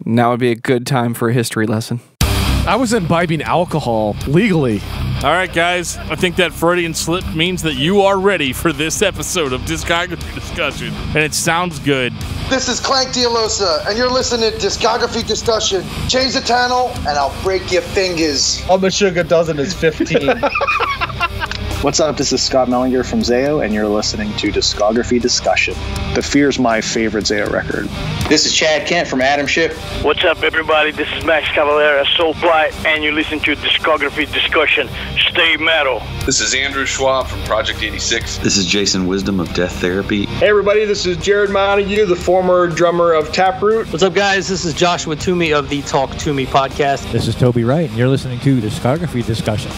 Now would be a good time for a history lesson. I was imbibing alcohol legally. All right, guys. I think that Freudian slip means that you are ready for this episode of Discography Discussion, and it sounds good. This is Clank Dialosa, and you're listening to Discography Discussion. Change the channel, and I'll break your fingers. All the sugar dozen is 15. What's up? This is Scott Mellinger from Zayo, and you're listening to Discography Discussion. The Fear's my favorite Zayo record. This is Chad Kent from Atom Ship. What's up, everybody? This is Max Cavalera, Soulfly, and you're listening to Discography Discussion. Stay metal. This is Andrew Schwab from Project 86. This is Jason Wisdom of Death Therapy. Hey, everybody. This is Jared Montague, the former drummer of Taproot. What's up, guys? This is Joshua Toomey of the Talk to Me podcast. This is Toby Wright, and you're listening to Discography Discussion.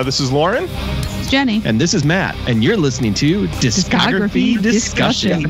This is Lauren. This is Jenny. And this is Matt, and you're listening to Discography Discussion.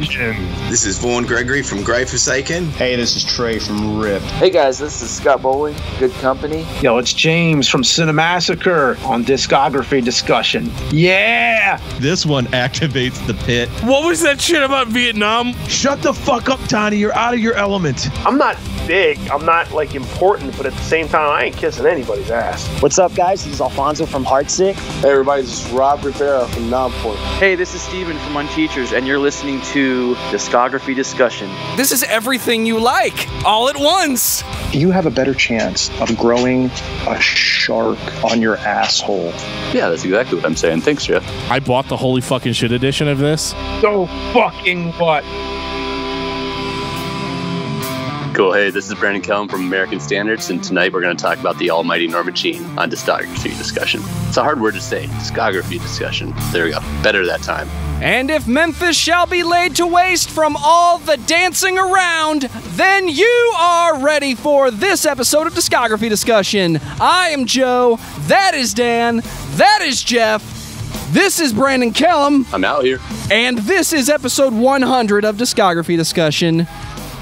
This is Vaughn Gregory from Grave Forsaken. Hey, this is Trey from Rift. Hey guys, this is Scott Bowling, Good Company. Yo, it's James from Cinemassacre on Discography Discussion. Yeah! This one activates the pit. What was that shit about Vietnam? Shut the fuck up, Tony. You're out of your element. I'm not big. I'm not, important, but at the same time, I ain't kissing anybody's ass. What's up, guys? This is Alfonso from Heartsick. Hey, everybody. This is Rob Rivera from Nonport. Hey, this is Steven from Unteachers, and you're listening to Discography Discussion. This is everything you like, all at once. You have a better chance of growing a shark on your asshole. Yeah, that's exactly what I'm saying. Thanks, Geoff. I bought the holy fucking shit edition of this. So fucking what? Cool. Hey, this is Brandon Kellum from American Standards, and tonight we're going to talk about the almighty Norma Jean on Discography Discussion. It's a hard word to say. Discography Discussion. There we go. Better that time. And if Memphis shall be laid to waste from all the dancing around, then you are ready for this episode of Discography Discussion. I am Joe. That is Dan. That is Geoff. This is Brandon Kellum. I'm out here. And this is episode 100 of Discography Discussion,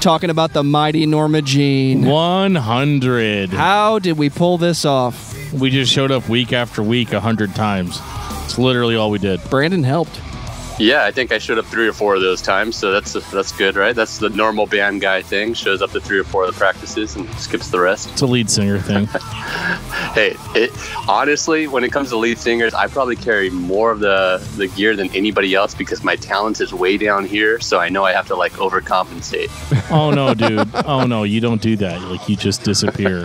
talking about the mighty Norma Jean. 100. How did we pull this off? We just showed up week after week 100 times. It's literally all we did. Brandon helped. Yeah, I think I showed up 3 or 4 of those times, so that's good, right? That's the normal band guy thing. Shows up to 3 or 4 of the practices and skips the rest. It's a lead singer thing. Hey, honestly, when it comes to lead singers, I probably carry more of the gear than anybody else because my talent is way down here, so I know I have to overcompensate. Oh no, dude. Oh no, you don't do that. You just disappear.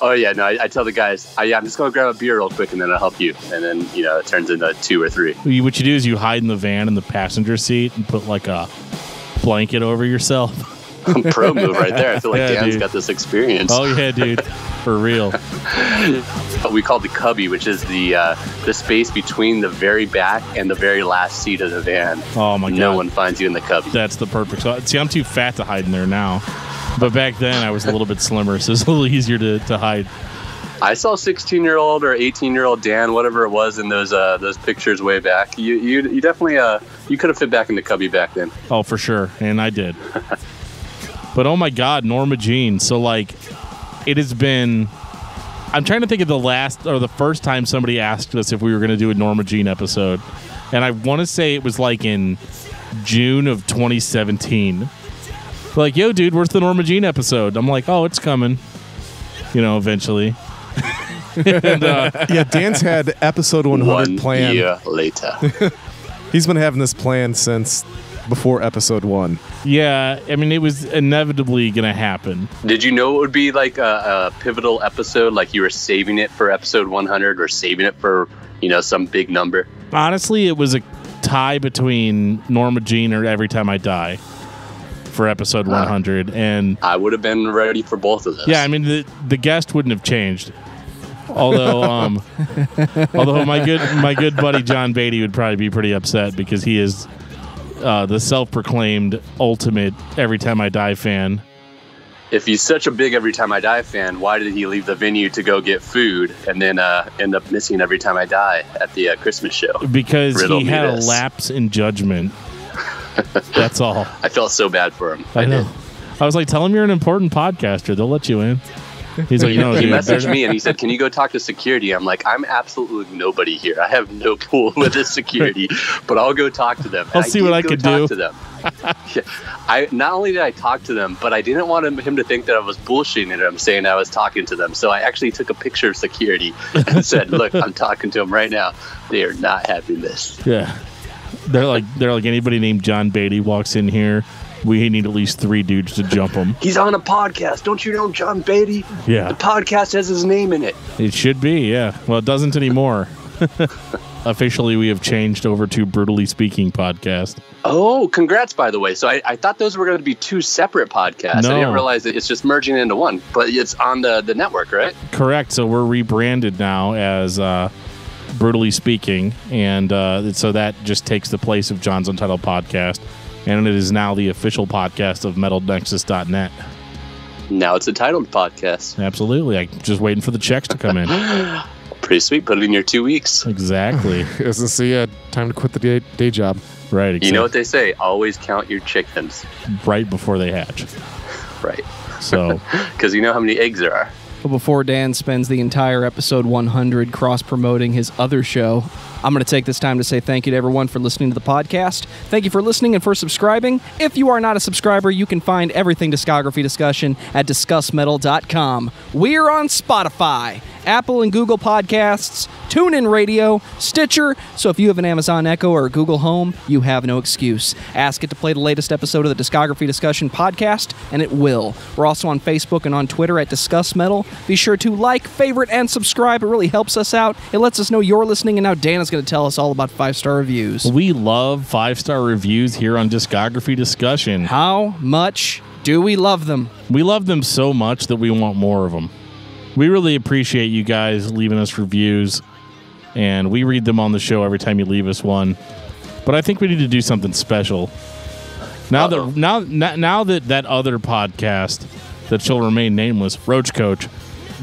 Oh yeah, no, I tell the guys, I'm just going to grab a beer real quick and then I'll help you. And then, it turns into 2 or 3. What you do is you hide in the van in the passenger seat and put a blanket over yourself. Pro move right there. I feel like Dan's got this experience. Oh yeah, dude. For real. We call the cubby, which is the space between the very back and the very last seat of the van. Oh my God. No one finds you in the cubby. That's the perfect spot. See, I'm too fat to hide in there now. But back then I was a little bit slimmer, so it's a little easier to hide. I saw 16-year-old or 18-year-old Dan, whatever it was, in those pictures way back. You definitely you could have fit back in the cubby back then. Oh, for sure, and I did. But oh my God, Norma Jean. So it has been. I'm trying to think of the first time somebody asked us if we were going to do a Norma Jean episode, and I want to say it was in June of 2017. Yo, dude, where's the Norma Jean episode? I'm like, oh, it's coming. Eventually. And, Dan's had episode 100 planned. 1 year later. He's been having this plan since before episode 1. Yeah, I mean, it was inevitably going to happen. Did you know it would be a pivotal episode? You were saving it for episode 100 or saving it for, some big number? Honestly, it was a tie between Norma Jean or Every Time I Die for episode 100. And I would have been ready for both of those. Yeah, I mean, the guest wouldn't have changed. Although my good buddy John Beatty would probably be pretty upset because he is the self-proclaimed ultimate Every Time I Die fan. If he's such a big Every Time I Die fan, why did he leave the venue to go get food and then end up missing Every Time I Die at the Christmas show? Because he had a lapse in judgment. That's all. I felt so bad for him. I know. I was like, tell him you're an important podcaster. They'll let you in. He's like, no, He dude. messaged me and he said, "Can you go talk to security?" I'm like, "I'm absolutely nobody here. I have no pull with this security, but I'll go talk to them." I'll see what I can do. To them. I not only did I talk to them, but I didn't want him to think that I was bullshitting him, saying I was talking to them. So I actually took a picture of security and said, "Look, I'm talking to them right now. They are not having this." Yeah, they're like anybody named John Beatty walks in here, we need at least 3 dudes to jump him. He's on a podcast. Don't you know John Beatty? Yeah, the podcast has his name in it. It should be. Yeah, well, it doesn't anymore. Officially, we have changed over to Brutally Speaking Podcast. Oh, congrats, by the way. So I thought those were going to be 2 separate podcasts. No. I didn't realize that it's just merging into one, but it's on the network, right? Correct. So we're rebranded now as Brutally Speaking, and so that just takes the place of John's Untitled Podcast, and it is now the official podcast of MetalNexus.net. Now it's a titled podcast. Absolutely. I'm just waiting for the checks to come in. Pretty sweet. Put it in your 2 weeks. Exactly. Time to quit the day job. Right. Exactly. You know what they say? Always count your chickens. Right before they hatch. Right. So. Because you know how many eggs there are. But before Dan spends the entire episode 100 cross-promoting his other show, I'm going to take this time to say thank you to everyone for listening to the podcast. Thank you for listening and for subscribing. If you are not a subscriber, you can find everything Discography Discussion at discussmetal.com. We're on Spotify, Apple and Google Podcasts, TuneIn Radio, Stitcher, so if you have an Amazon Echo or a Google Home, you have no excuse. Ask it to play the latest episode of the Discography Discussion podcast, and it will. We're also on Facebook and on Twitter at Discuss Metal. Be sure to like, favorite, and subscribe. It really helps us out. It lets us know you're listening, and now Dan is going to tell us all about 5-star reviews. We love 5-star reviews here on Discography Discussion. How much do we love them? We love them so much that we want more of them. We really appreciate you guys leaving us reviews, and we read them on the show every time you leave us one. But I think we need to do something special. Now that other podcast that shall remain nameless, Roach Coach,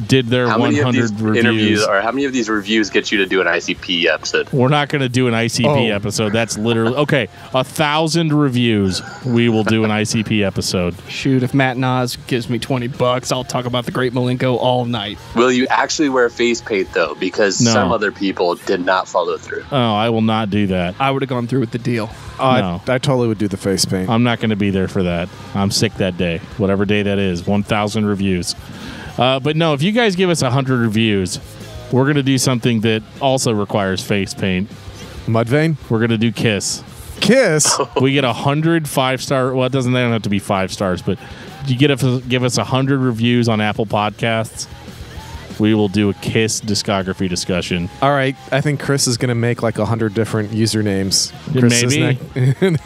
did their 100 reviews. How many of these reviews get you to do an ICP episode? We're not going to do an ICP episode. That's literally... Okay, 1,000 reviews, we will do an ICP episode. Shoot, if Matt Nas gives me $20, I'll talk about the Great Malenko all night. Will you actually wear face paint, though? Because some other people did not follow through. Oh, I will not do that. I would have gone through with the deal. No. I totally would do the face paint. I'm not going to be there for that. I'm sick that day. Whatever day that is. 1,000 reviews. But no, if you guys give us 100 reviews, we're going to do something that also requires face paint. Mudvayne? We're going to do Kiss. Kiss? We get 100 5-star... Well, they don't have to be 5 stars, but you give us 100 reviews on Apple Podcasts, we will do a Kiss discography discussion. All right. I think Chris is going to make like 100 different usernames.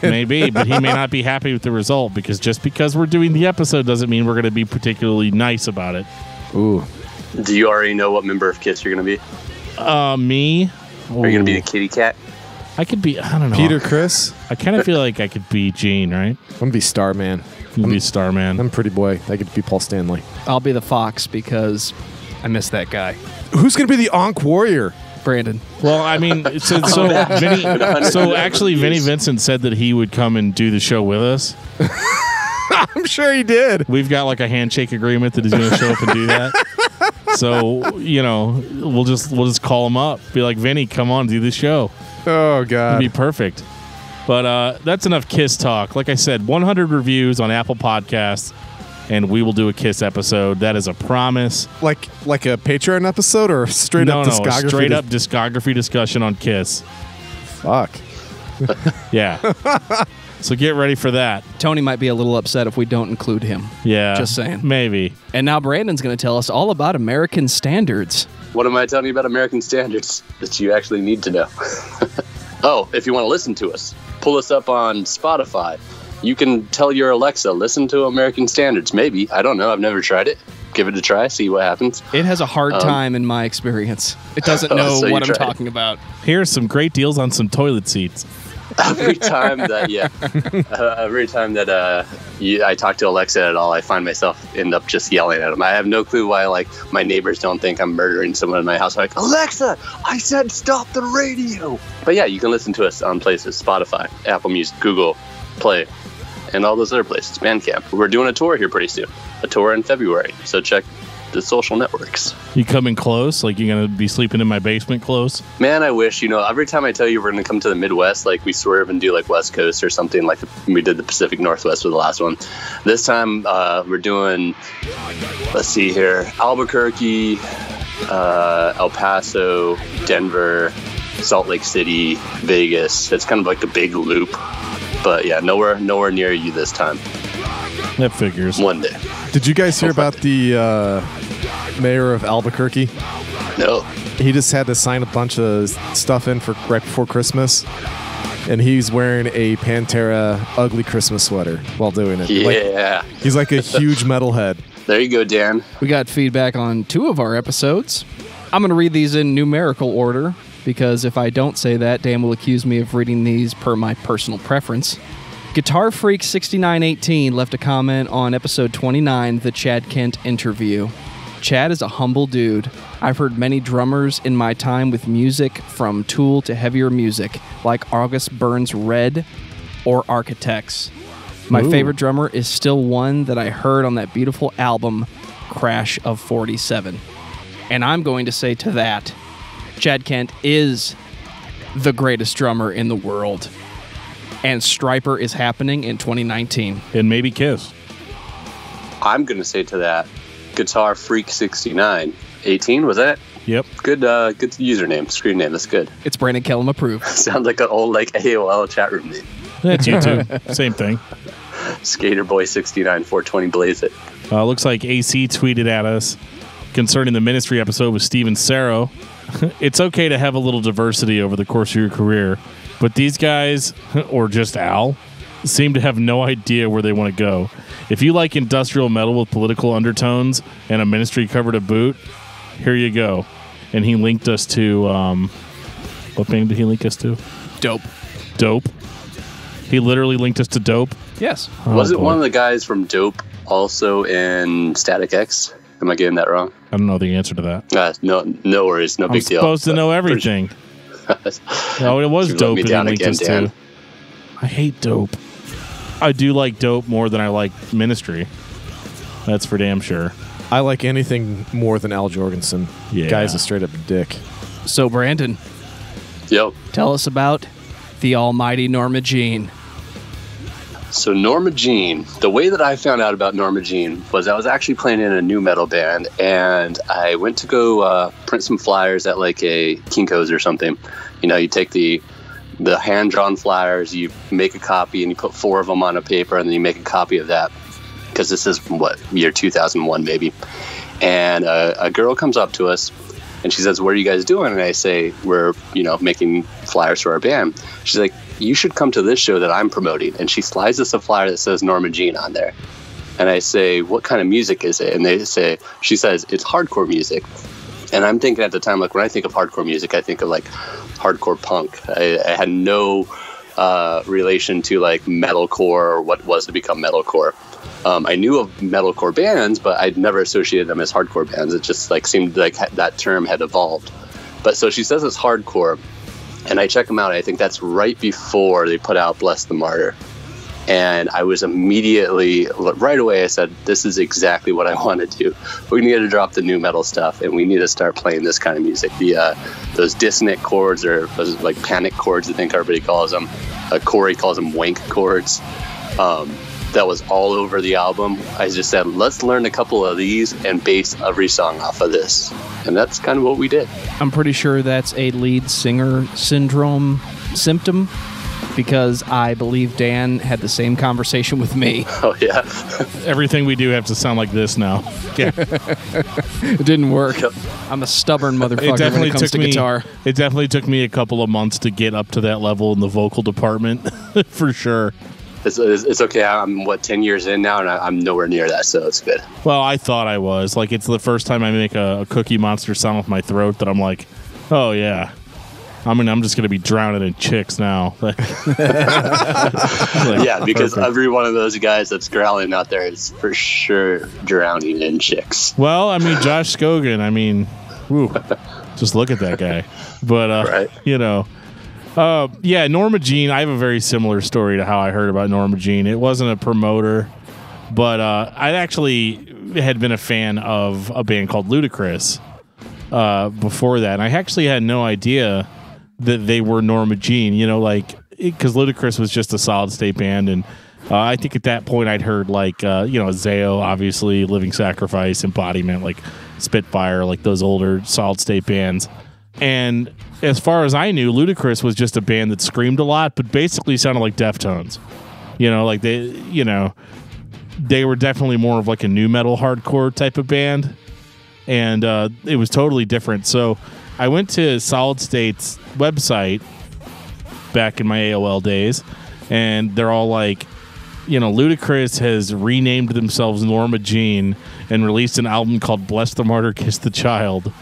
Maybe, but he may not be happy with the result, because just because we're doing the episode doesn't mean we're going to be particularly nice about it. Ooh. Do you already know what member of Kiss you're going to be? Me? Are you going to be the kitty cat? I could be, I don't know. Peter Chris? I kind of feel like I could be Gene, right? I'm going to be Starman. You'll be Starman. I'm Pretty Boy. I could be Paul Stanley. I'll be the Fox because I miss that guy. Who's going to be the Ankh Warrior? Brandon. Well, I mean, actually, Vinnie Vincent said that he would come and do the show with us. I'm sure he did. We've got like a handshake agreement that he's going to show up and do that. So, we'll just call him up. Be like, Vinny, come on, do the show. Oh, God. It'd be perfect. But that's enough Kiss talk. Like I said, 100 reviews on Apple Podcasts, and we will do a Kiss episode. That is a promise. Like a Patreon episode or straight up discography? No, straight up discography discussion on Kiss. Fuck. Yeah. So get ready for that. Tony might be a little upset if we don't include him. Yeah. Just saying. Maybe. And now Brandon's going to tell us all about American Standards. What am I telling you about American Standards that you actually need to know? Oh, if you want to listen to us, pull us up on Spotify. You can tell your Alexa, listen to American Standards. Maybe. I don't know. I've never tried it. Give it a try. See what happens. It has a hard time in my experience. It doesn't know what I'm talking about. Here's some great deals on some toilet seats. Every time that, I talk to Alexa at all, I find myself end up just yelling at them. I have no clue why, my neighbors don't think I'm murdering someone in my house. I'm like, Alexa, I said stop the radio. But yeah, you can listen to us on places, Spotify, Apple Music, Google Play, and all those other places, Bandcamp. We're doing a tour here pretty soon, a tour in February. So check the social networks. You coming close? Like, you're going to be sleeping in my basement close? Man, I wish, every time I tell you we're going to come to the Midwest, like we swerve and do like West Coast or something, like we did the Pacific Northwest with the last one. This time we're doing, let's see here, Albuquerque, El Paso, Denver, Salt Lake City, Vegas. It's kind of like a big loop. But yeah, nowhere near you this time. That figures. One day. Did you guys hear about the mayor of Albuquerque? No. He just had to sign a bunch of stuff in for right before Christmas, and he's wearing a Pantera ugly Christmas sweater while doing it. Yeah. He's like a huge metalhead. There you go, Dan. We got feedback on 2 of our episodes. I'm going to read these in numerical order, because if I don't say that, Dan will accuse me of reading these per my personal preference. Guitar Freak 6918 left a comment on episode 29, the Chad Kent interview. Chad is a humble dude. I've heard many drummers in my time with music, from Tool to heavier music, like August Burns Red or Architects. My favorite drummer is still one that I heard on that beautiful album, Crash of 47. And I'm going to say to that, Chad Kent is the greatest drummer in the world. And Striper is happening in 2019. And maybe Kiss. I'm going to say to that, Guitar Freak 6918, was that? Yep. Good username, screen name, that's good. It's Brandon Kellum approved. Sounds like an old AOL chat room name. That's you too. Same thing. Skaterboy69 420 Blaze It. Looks like AC tweeted at us concerning the ministry episode with Steven Sarro. It's okay to have a little diversity over the course of your career, but these guys, or just Al, seem to have no idea where they want to go. If you like industrial metal with political undertones and a ministry cover to boot, here you go. And he linked us to, what band did he link us to? Dope. He literally linked us to Dope? Yes. Wasn't one of the guys from Dope also in Static X? Am I getting that wrong? I don't know the answer to that. No worries. No big deal. I'm supposed to know everything. No, it was Dope that he linked us to. I hate Dope. I do like Dope more than I like Ministry. That's for damn sure. I like anything more than Al Jorgensen. Yeah. Guy's a straight up dick. So, Brandon. Yep. Tell us about the almighty Norma Jean. So Norma Jean, the way that I found out about Norma Jean was I was actually playing in a new metal band, and I went to go print some flyers at like a Kinko's or something. You take the hand-drawn flyers, you make a copy, and you put 4 of them on a paper, and then you make a copy of that. Because this is, year 2001 maybe. And a girl comes up to us, and she says, "What are you guys doing?" And I say, "We're, making flyers for our band." She's like, "You should come to this show that I'm promoting." And she slides us a flyer that says Norma Jean on there. And I say, "What kind of music is it?" And she says, "It's hardcore music." And I'm thinking at the time, like, when I think of hardcore music, I think of like hardcore punk. I had no relation to like metalcore or what was to become metalcore. I knew of metalcore bands, but I'd never associated them as hardcore bands. It just like seemed like that term had evolved. But so she says it's hardcore, and I check them out. I think that's right before they put out Bless the Martyr. And I was immediately, right away, I said, this is exactly what I want to do. We need to drop the new metal stuff, and we need to start playing this kind of music. Those dissonant chords, or those like panic chords, I think everybody calls them. Corey calls them wank chords. That was all over the album. I just said, let's learn a couple of these and base every song off of this. And that's kind of what we did. I'm pretty sure that's a lead singer syndrome symptom, because I believe Dan had the same conversation with me. Oh, yeah. Everything we do have to sound like this now. Yeah. It didn't work. I'm a stubborn motherfucker when it comes to guitar. It definitely took me a couple of months to get up to that level in the vocal department, for sure. It's okay. I'm 10 years in now, and I'm nowhere near that, so it's good. Well, I thought I was. Like, it's the first time I make a Cookie Monster sound with my throat that I'm like, oh, yeah. I mean, I'm just going to be drowning in chicks now. Yeah, because every one of those guys that's growling out there is for sure drowning in chicks. Well, I mean, Josh Skogan, whew, just look at that guy. But, right. Yeah, Norma Jean, I have a very similar story to how I heard about Norma Jean. It wasn't a promoter, but I'd actually had been a fan of a band called Ludacris before that. And I actually had no idea that they were Norma Jean, because Ludacris was just a solid state band. And I think at that point I'd heard Zao, obviously, Living Sacrifice, Embodiment, like Spitfire, like those older solid state bands. And as far as I knew, Ludacris was just a band that screamed a lot, but basically sounded like Deftones. They were definitely more of like a nu metal hardcore type of band, and it was totally different. So I went to Solid State's website back in my AOL days, and they're all like, Ludacris has renamed themselves Norma Jean and released an album called Bless the Martyr, Kiss the Child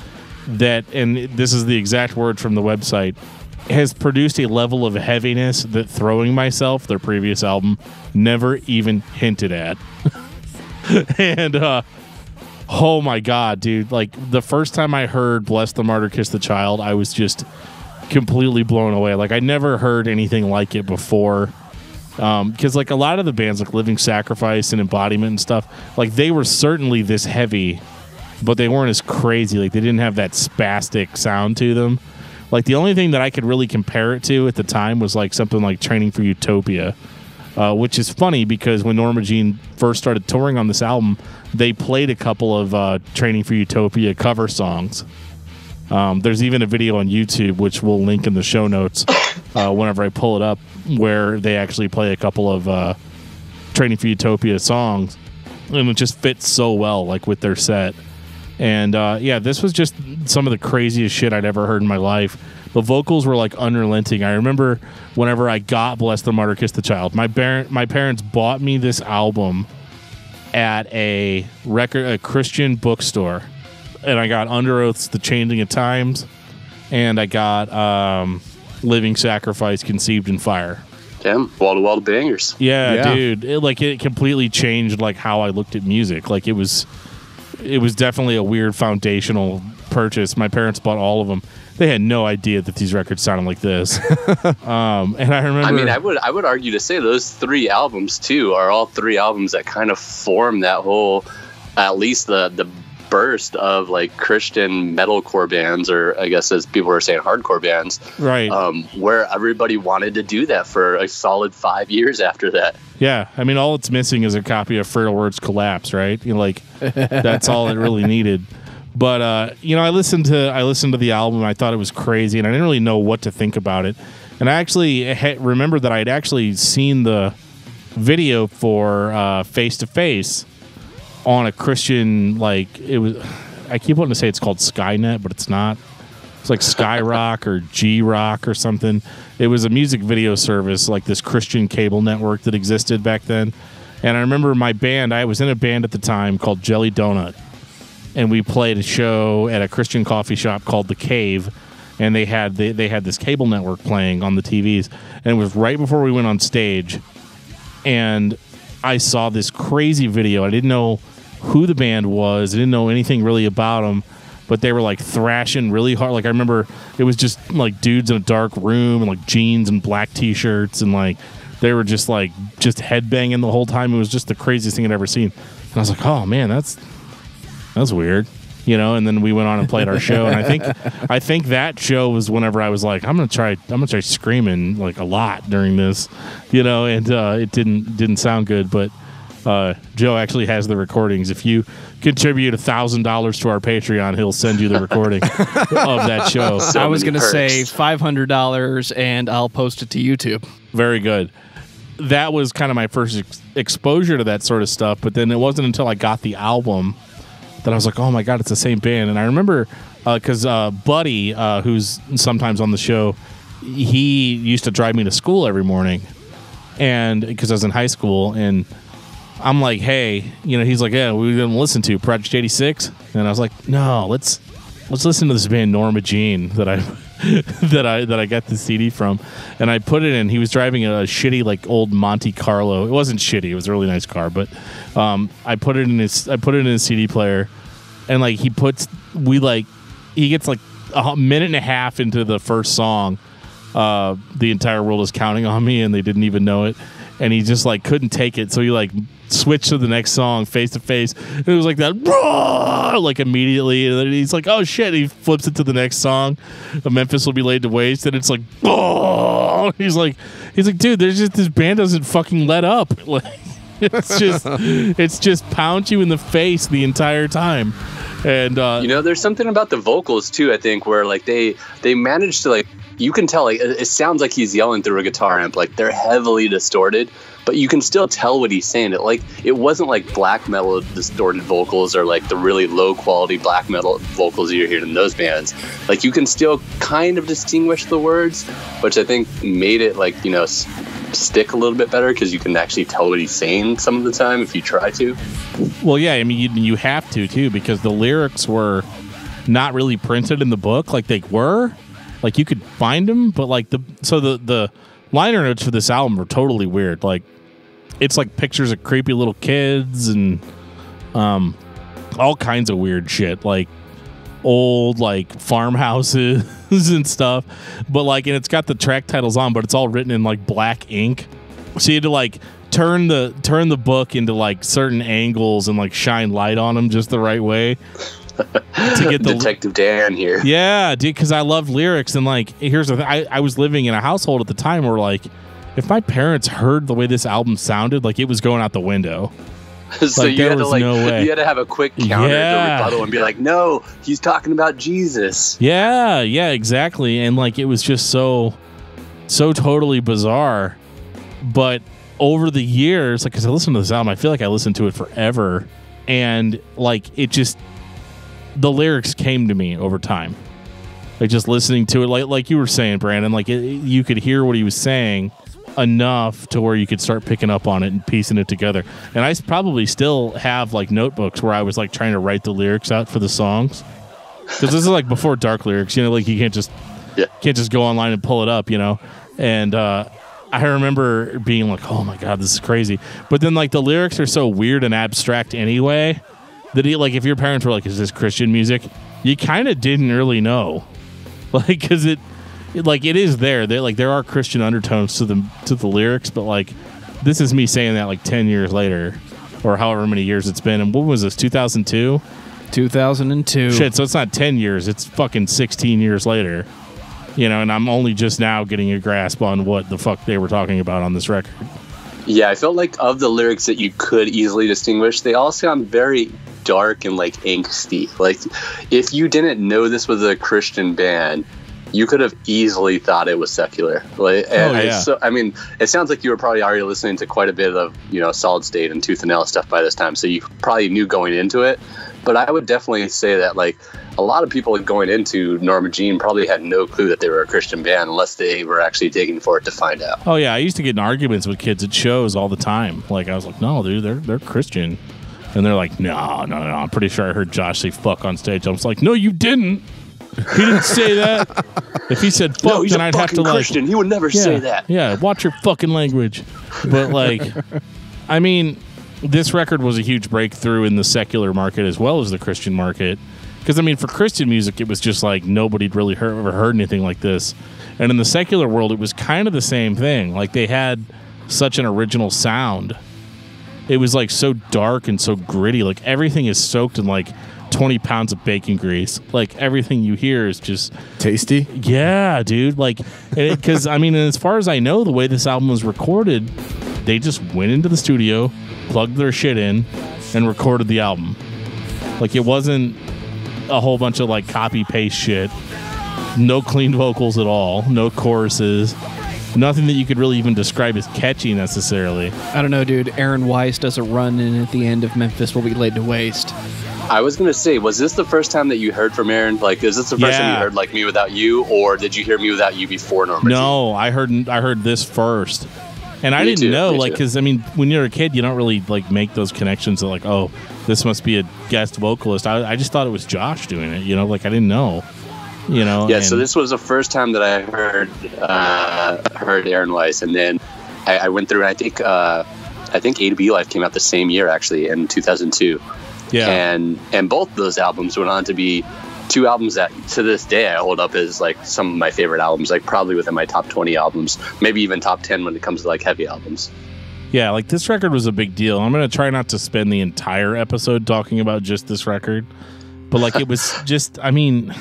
that, and this is the exact word from the website, has produced a level of heaviness that Throwing Myself, their previous album, never even hinted at. And oh my God, dude, like the first time I heard Bless the Martyr, Kiss the Child, I was just completely blown away. Like I never heard anything like it before. Because like a lot of the bands like Living Sacrifice and Embodiment and stuff, like they were certainly this heavy, but they weren't as crazy. Like they didn't have that spastic sound to them. Like the only thing that I could really compare it to at the time was like something like Training for Utopia, which is funny because when Norma Jean first started touring on this album, they played a couple of Training for Utopia cover songs. There's even a video on YouTube, which we'll link in the show notes whenever I pull it up, where they actually play a couple of Training for Utopia songs, and it just fits so well like with their set. And this was just some of the craziest shit I'd ever heard in my life. The vocals were like unrelenting. I remember whenever I got Bless the Martyr, Kiss the Child, my parents bought me this album at a Christian bookstore, and I got Under Oath's The Changing of Times, and I got Living Sacrifice, Conceived in Fire. Damn, wall-to-wall bangers. Yeah. Dude, it completely changed like how I looked at music. Like it was definitely a weird foundational purchase. My parents bought all of them. They had no idea that these records sounded like this. And I remember, I mean, I would argue to say those three albums too are all three albums that kind of form that whole, at least the burst of like Christian metalcore bands, or I guess as people were saying, hardcore bands, right? Where everybody wanted to do that for a solid 5 years after that. Yeah, I mean, all it's missing is a copy of Fertile Words Collapse, right? That's all it really needed. But I listened to the album. I thought it was crazy, and I didn't really know what to think about it. And I actually remember that I'd actually seen the video for Face to Face on a Christian, it was, I keep wanting to say it's called Skynet, but it's not. It's like Skyrock or G-Rock or something. It was a music video service, like this Christian cable network that existed back then. And I remember my band, I was in a band at the time called Jelly Donut, and we played a show at a Christian coffee shop called The Cave, and they had this cable network playing on the TVs, and it was right before we went on stage, and I saw this crazy video. I didn't know who the band was. I didn't know anything really about them, but they were like thrashing really hard. Like I remember it was just like dudes in a dark room and like jeans and black t-shirts, and like they were just headbanging the whole time. It was just the craziest thing I'd ever seen. And I was like, oh man, that's weird. And then we went on and played our show, and I think that show was whenever I was like, I'm gonna try screaming like a lot during this, and it didn't sound good, but Joe actually has the recordings. If you contribute $1,000 to our Patreon, he'll send you the recording of that show. I was gonna say $500, and I'll post it to YouTube. Very good. That was kind of my first exposure to that sort of stuff, but then it wasn't until I got the album that I was like, oh my God, it's the same band. And I remember because Buddy, who's sometimes on the show, he used to drive me to school every morning, and because I was in high school, and I'm like, hey, he's like, yeah, we're gonna listen to Project 86, and I was like, no, let's listen to this band Norma Jean that I got the CD from, and I put it in. He was driving a shitty like old Monte Carlo. It wasn't shitty; it was a really nice car, but I put it in his CD player, and like he gets like a minute and a half into the first song. The entire world is counting on me, and they didn't even know it. and he just like couldn't take it, so he like switched to the next song face to face, and it was like that like immediately, and then he's like, oh shit, he flips it to the next song, Memphis will be laid to waste, and it's like he's like dude, there's just, this band doesn't fucking let up. Like it's just pound you in the face the entire time. And there's something about the vocals too, I think, where like they managed to, like, you can tell, like, it sounds like he's yelling through a guitar amp, like they're heavily distorted, but you can still tell what he's saying. It wasn't like black metal distorted vocals or like the really low quality black metal vocals you're hearing in those bands. Like, you can still kind of distinguish the words, which I think made it, like, stick a little bit better, because you can actually tell what he's saying some of the time if you try to. Well, yeah, I mean, you have to too, because the lyrics were not really printed in the book like they were. Like, you could find them, but like the liner notes for this album were totally weird. Like, it's like pictures of creepy little kids and all kinds of weird shit, like old like farmhouses and stuff. But like, and it's got the track titles on, but it's all written in like black ink. So you had to like turn the book into like certain angles and like shine light on them just the right way to get the Detective Dan here. Yeah, dude, because I loved lyrics, and like, here's the thing, I was living in a household at the time where, like, if my parents heard the way this album sounded, like, it was going out the window. So like, you had to you had to have a quick counter to rebuttal and be like, no, he's talking about Jesus. Yeah, exactly. And like, it was just so totally bizarre. But over the years, like, as I listened to this album, I feel like I listened to it forever, and like, it just, the lyrics came to me over time. Like, just listening to it, like you were saying, Brandon, like, you could hear what he was saying enough to where you could start picking up on it and piecing it together. And I probably still have like notebooks where I was like trying to write the lyrics out for the songs, because this is like before dark lyrics, like, you can't just go online and pull it up, and I remember being like, oh my god, this is crazy. But then like, the lyrics are so weird and abstract anyway that like, if your parents were like, is this Christian music, you kind of didn't really know, like, because it is there. There are Christian undertones to the lyrics, but like, this is me saying that like 10 years later, or however many years it's been. And what was this, 2002? 2002. Shit, so it's not 10 years, it's fucking 16 years later. And I'm only just now getting a grasp on what the fuck they were talking about on this record. Yeah, I felt like of the lyrics that you could easily distinguish, they all sound very dark and like angsty. Like, if you didn't know this was a Christian band, you could have easily thought it was secular. Like, I mean, it sounds like you were probably already listening to quite a bit of, Solid State and Tooth and Nail stuff by this time, so you probably knew going into it. But I would definitely say that, like, a lot of people going into Norma Jean probably had no clue that they were a Christian band unless they were actually digging for it to find out. Oh yeah, I used to get in arguments with kids at shows all the time. Like, I was like, no, dude, they're Christian. And they're like, no, I'm pretty sure I heard Josh say fuck on stage. I was like, no, you didn't. He didn't say that. If he said fuck, no, he's then a I'd have to Christian. He would never say that. Yeah, watch your fucking language. But like, I mean, this record was a huge breakthrough in the secular market as well as the Christian market. Because, I mean, for Christian music, it was just like nobody'd really ever heard anything like this. And in the secular world, it was kind of the same thing. Like, they had such an original sound. It was like so dark and so gritty. Like, everything is soaked in like 20 pounds of bacon grease. Like, everything you hear is just tasty. Yeah, dude. Like, because I mean, as far as I know, the way this album was recorded, they just went into the studio, plugged their shit in, and recorded the album. Like, it wasn't a whole bunch of like copy paste shit. No clean vocals at all. No choruses. Nothing that you could really even describe as catchy necessarily. I don't know, dude. Aaron Weiss does a run in at the end of Memphis Will Be Laid to Waste. I was going to say, was this the first time that you heard from Aaron? Like, is this the first time you heard like Me Without You, or did you hear Me Without You before Norma Jean? No, I heard this first. And I didn't know, like, because, I mean, when you're a kid, you don't really, like, make those connections of, like, oh, this must be a guest vocalist. I just thought it was Josh doing it, like, I didn't know, Yeah, so this was the first time that I heard Aaron Weiss, and then I went through, and I think A to B Life came out the same year, actually, in 2002. Yeah. And both those albums went on to be two albums that to this day I hold up as like some of my favorite albums, like probably within my top 20 albums, maybe even top 10 when it comes to like heavy albums. Yeah, like this record was a big deal. I'm going to try not to spend the entire episode talking about just this record. But like it was just, I mean,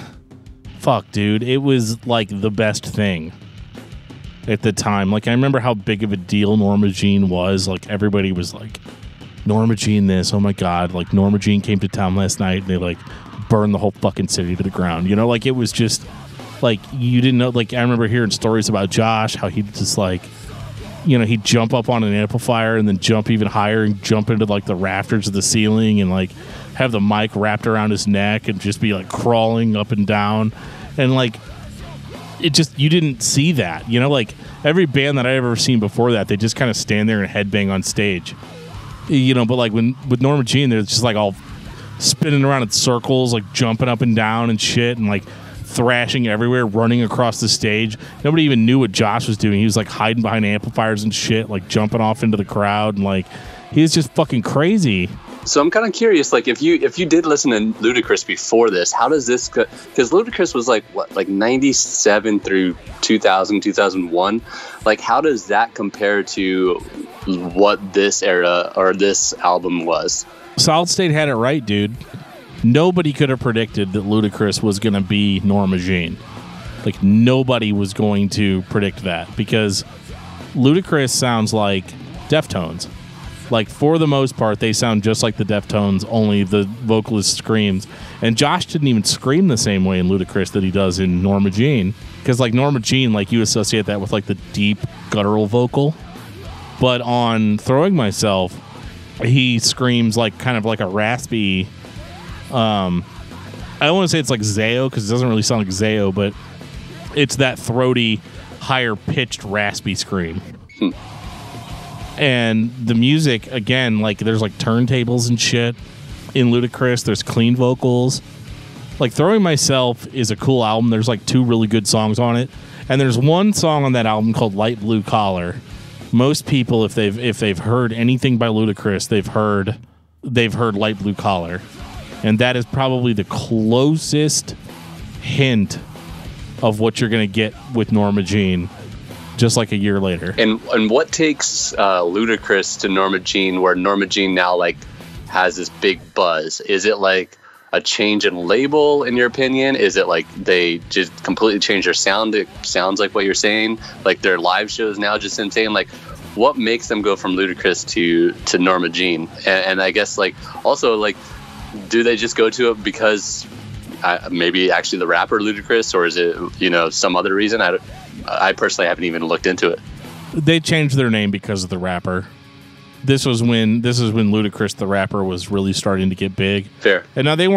fuck, dude. It was like the best thing at the time. Like I remember how big of a deal Norma Jean was. Like everybody was like, Norma Jean this, oh my God. Like Norma Jean came to town last night and they like burned the whole fucking city to the ground. You know, like it was just like, you didn't know, like I remember hearing stories about Josh, how he just like, you know, he'd jump up on an amplifier and then jump even higher and jump into like the rafters of the ceiling and like have the mic wrapped around his neck and just be like crawling up and down. And like, it just, you didn't see that, you know, like every band that I ever seen before that, they just kind of stand there and headbang on stage, you know, but like with Norma Jean, they're just like all spinning around in circles, like jumping up and down and shit and like thrashing everywhere, running across the stage. Nobody even knew what Josh was doing. He was like hiding behind amplifiers and shit, like jumping off into the crowd, and like he was just fucking crazy. So I'm kind of curious, like if you did listen to Ludacris before this, how does this? Because Ludacris was like what, like 97 through 2000, 2001. Like how does that compare to what this era or this album was? Solid State had it right, dude. Nobody could have predicted that Ludacris was going to be Norma Jean. Like, nobody was going to predict that because Ludacris sounds like Deftones. Like, for the most part, they sound just like the Deftones, only the vocalist screams. And Josh didn't even scream the same way in Ludacris that he does in Norma Jean. Because, like, Norma Jean, like, you associate that with, like, the deep, guttural vocal. But on Throwing Myself, he screams, like, kind of like a raspy... I don't want to say it's like Zayo because it doesn't really sound like Zayo, but it's that throaty, higher pitched, raspy scream. And the music, again, like there's like turntables and shit in Ludacris. There's clean vocals. Like Throwing Myself is a cool album. There's like 2 really good songs on it, and there's one song on that album called Light Blue Collar. Most people, if they've heard anything by Ludacris, they've heard Light Blue Collar. And that is probably the closest hint of what you're going to get with Norma Jean, just like a year later. And what takes Ludacris to Norma Jean, where Norma Jean now like has this big buzz? Is it like a change in label, in your opinion? Is it like they just completely changed their sound? It sounds like what you're saying. Like their live shows now just insane. Like what makes them go from Ludacris to Norma Jean? And I guess like also like, do they just go to it because maybe actually the rapper Ludacris, or is it, you know, some other reason? I personally haven't even looked into it. They changed their name because of the rapper. This is when Ludacris the rapper was really starting to get big. Fair. And now they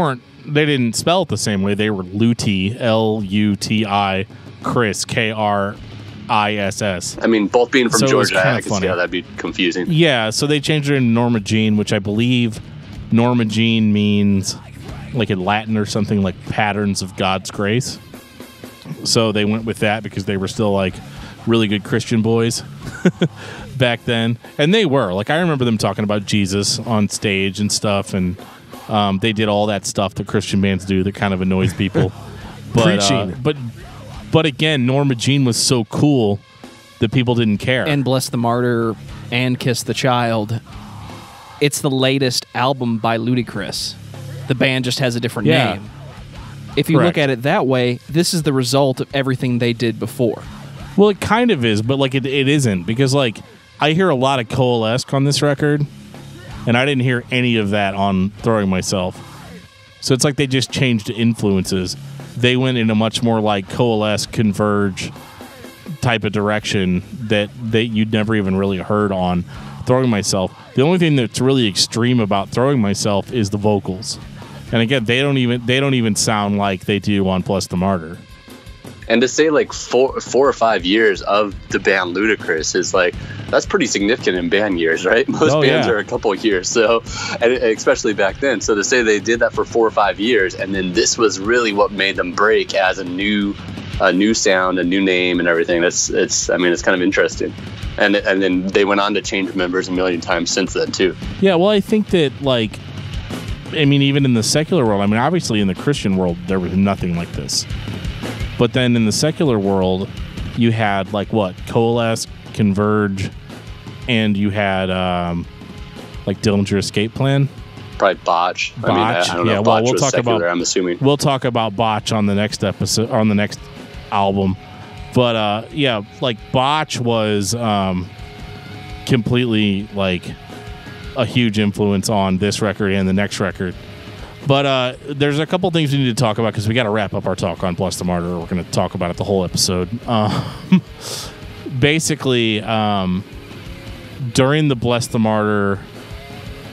didn't spell it the same way. They were Luti, Luti, Chris, Kriss. I mean, both being from Georgia, I can funny. see how that'd be confusing. Yeah, so they changed it into Norma Jean, which I believe Norma Jean means, like in Latin or something, like patterns of God's grace. So they went with that because they were still like really good Christian boys back then. And they were. Like I remember them talking about Jesus on stage and stuff, and they did all that stuff that Christian bands do that kind of annoys people. Preaching. But again, Norma Jean was so cool that people didn't care. And Bless the Martyr and Kiss the Child. It's the latest album by Ludacris. The band just has a different name. If you look at it that way, this is the result of everything they did before. Well, it kind of is, but like it isn't, because like I hear a lot of Coalesce on this record, and I didn't hear any of that on Throwing Myself. So it's like they just changed influences. They went in a much more like Coalesce, Converge type of direction that you'd never even really heard on Throwing Myself. The only thing that's really extreme about Throwing Myself is the vocals. And again, they don't even sound like they do on Bless the Martyr. And to say like 4 or 5 years of the band Ludacris is like, that's pretty significant in band years, right? Most bands are a couple of years, so, and especially back then. So to say they did that for 4 or 5 years, and then this was really what made them break as a new sound, a new name, and everything. It's kind of interesting. And then they went on to change members a million times since then too. Yeah, well, I think that like, I mean, even in the secular world, I mean, obviously in the Christian world, there was nothing like this. But then in the secular world, you had like what? Coalesce, Converge, and you had like Dillinger Escape Plan. Probably Botch. I don't know if Botch was secular, I'm assuming. We'll talk about Botch on the next episode, on the next album. But like Botch was completely like a huge influence on this record and the next record. But there's a couple things we need to talk about because we got to wrap up our talk on Bless the Martyr. We're going to talk about it the whole episode. Basically, during the Bless the Martyr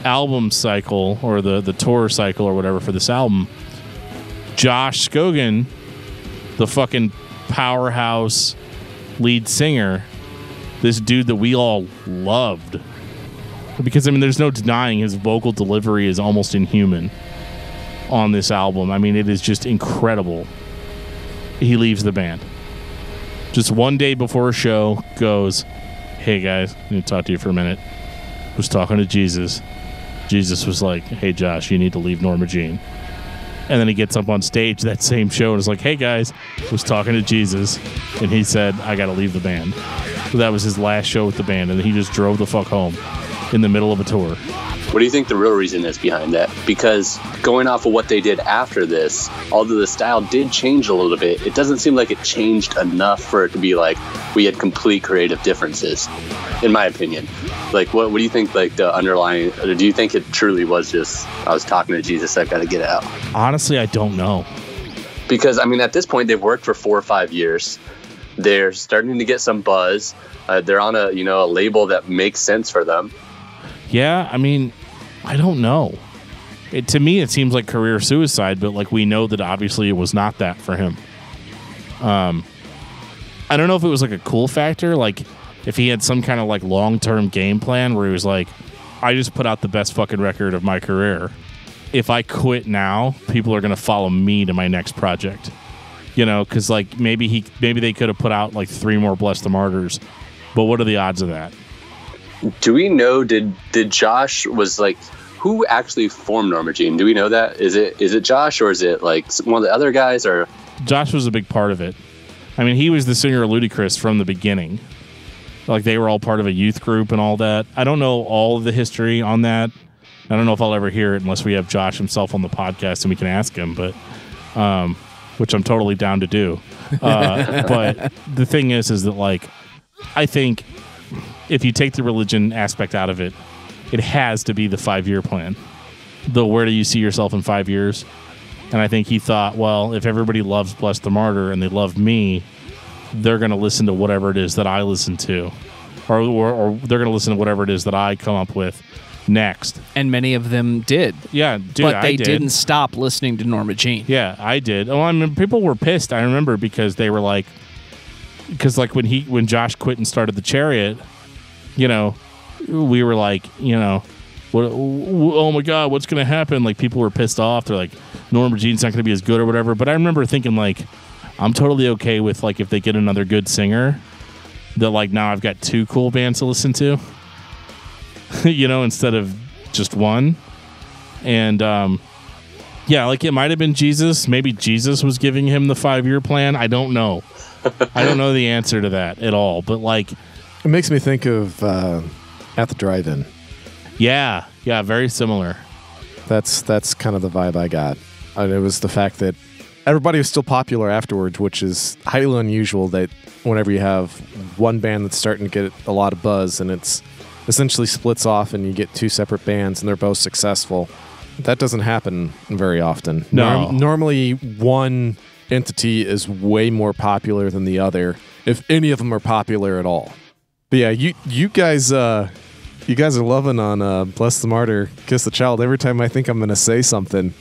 album cycle, or the tour cycle or whatever for this album, Josh Scogin, the fucking powerhouse lead singer, this dude that we all loved, because I mean there's no denying his vocal delivery is almost inhuman on this album. I mean, it is just incredible. He leaves the band just one day before a show, goes, "Hey guys, I need to talk to you for a minute." Was talking to Jesus. Jesus was like, "Hey Josh, you need to leave Norma Jean." And then he gets up on stage that same show and is like, "Hey guys," was talking to Jesus, and he said, "I got to leave the band." So that was his last show with the band, and then he just drove the fuck home in the middle of a tour. What do you think the real reason is behind that? Because going off of what they did after this, although the style did change a little bit, it doesn't seem like it changed enough for it to be like we had complete creative differences, in my opinion. Like, what do you think, like, the underlying, or do you think it truly was just, I was talking to Jesus, I gotta get out? Honestly, I don't know. Because, I mean, at this point, they've worked for 4 or 5 years. They're starting to get some buzz. They're on a label that makes sense for them. Yeah, I mean, I don't know. To me, it seems like career suicide, but like we know that obviously it was not that for him. I don't know if it was like a cool factor, like if he had some kind of like long-term game plan where he was like, I just put out the best fucking record of my career. If I quit now, people are going to follow me to my next project. You know, because like maybe they could have put out like 3 more Bless the Martyrs, but what are the odds of that? Do we know, did Josh was like, who actually formed Norma Jean? Do we know that? Is it Josh, or is it like one of the other guys? Or Josh was a big part of it. I mean, he was the singer of Ludacris from the beginning. Like, they were all part of a youth group and all that. I don't know all of the history on that. I don't know if I'll ever hear it unless we have Josh himself on the podcast and we can ask him, but which I'm totally down to do. But the thing is that, like, I think if you take the religion aspect out of it, it has to be the 5-year plan. The where do you see yourself in 5 years? And I think he thought, well, if everybody loves Bless the Martyr and they love me, they're going to listen to whatever it is that I listen to. Or they're going to listen to whatever it is that I come up with next. And many of them did. Yeah, dude, but they didn't stop listening to Norma Jean. Yeah, I did. Oh, I mean, people were pissed, I remember, because they were like, because like when Josh quit and started the Chariot, you know, we were like, you know, oh my God, what's going to happen? Like, people were pissed off. They're like, Norma Jean's not going to be as good or whatever. But I remember thinking, like, I'm totally okay with, like, if they get another good singer, that, like, now I've got 2 cool bands to listen to, you know, instead of just one. And, yeah, like, it might have been Jesus. Maybe Jesus was giving him the 5-year plan. I don't know. I don't know the answer to that at all. But, like, it makes me think of At the Drive-In. Yeah, very similar. That's kind of the vibe I got. And it was the fact that everybody was still popular afterwards, which is highly unusual that whenever you have one band that's starting to get a lot of buzz and it's essentially splits off and you get 2 separate bands and they're both successful. That doesn't happen very often. No. Normally one entity is way more popular than the other, if any of them are popular at all. But yeah, you guys are loving on Bless the Martyr, Kiss the Child. Every time I think I'm going to say something,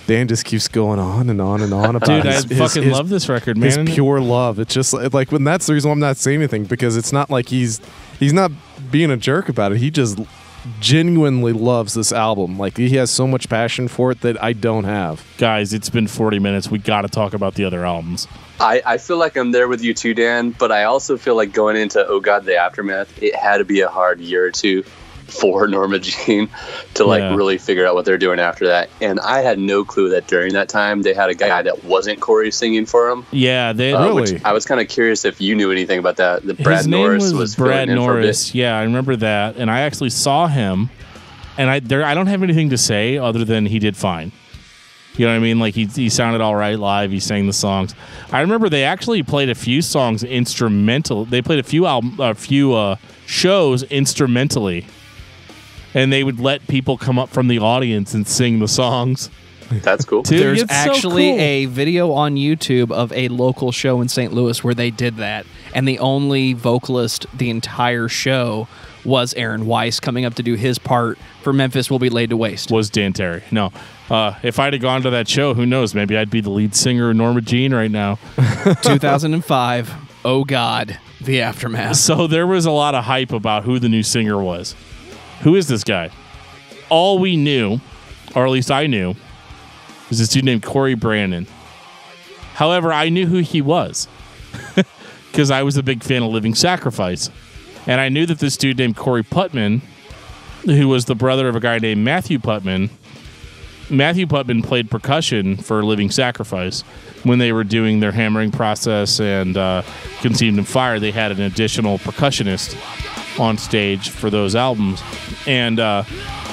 Dan just keeps going on and on and on about Dude, I fucking love this record, man. His pure love. It's just like, when that's the reason why I'm not saying anything, because it's not like he's not being a jerk about it. He just genuinely loves this album. Like, he has so much passion for it that I don't have. Guys, it's been 40 minutes. We got to talk about the other albums. I feel like I'm there with you too, Dan, but I also feel like going into Oh God, the Aftermath, it had to be a hard year or two for Norma Jean to like really figure out what they're doing after that. And I had no clue that during that time they had a guy that wasn't Corey singing for him. Yeah, they which I was kind of curious if you knew anything about that. Brad His name Norris was filling Brad in for a bit. Norris. Yeah, I remember that, and I actually saw him, and I don't have anything to say other than he did fine. You know what I mean? Like he sounded all right live. He sang the songs. I remember they actually played a few songs instrumental. They played a few shows instrumentally, and they would let people come up from the audience and sing the songs. That's cool. Dude, There's it's actually so cool. a video on YouTube of a local show in St. Louis where they did that, and the only vocalist the entire show was Aaron Weiss coming up to do his part for Memphis Will Be Laid to Waste. Was Dan Terry. No. If I'd have gone to that show, who knows? Maybe I'd be the lead singer of Norma Jean right now. 2005. Oh, God. The Aftermath. So there was a lot of hype about who the new singer was. Who is this guy? All we knew, or at least I knew, was this dude named Corey Brandon. However, I knew who he was because I was a big fan of Living Sacrifice. And I knew that this dude named Corey Putman, who was the brother of a guy named Matthew Putman played percussion for Living Sacrifice. When they were doing their hammering process and Conceived in Fire, they had an additional percussionist on stage for those albums. And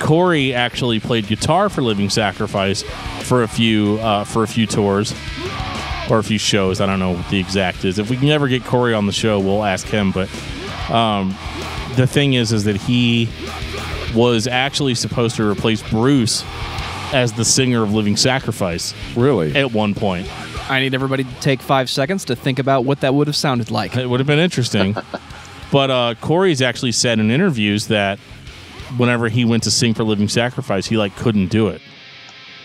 Corey actually played guitar for Living Sacrifice for a few tours or a few shows. I don't know what the exact is. If we can ever get Corey on the show, we'll ask him. But the thing is that he was actually supposed to replace Bruce as the singer of Living Sacrifice. Really? At one point. I need everybody to take 5 seconds to think about what that would have sounded like. It would have been interesting. But Corey's actually said in interviews that whenever he went to sing for Living Sacrifice, he like couldn't do it.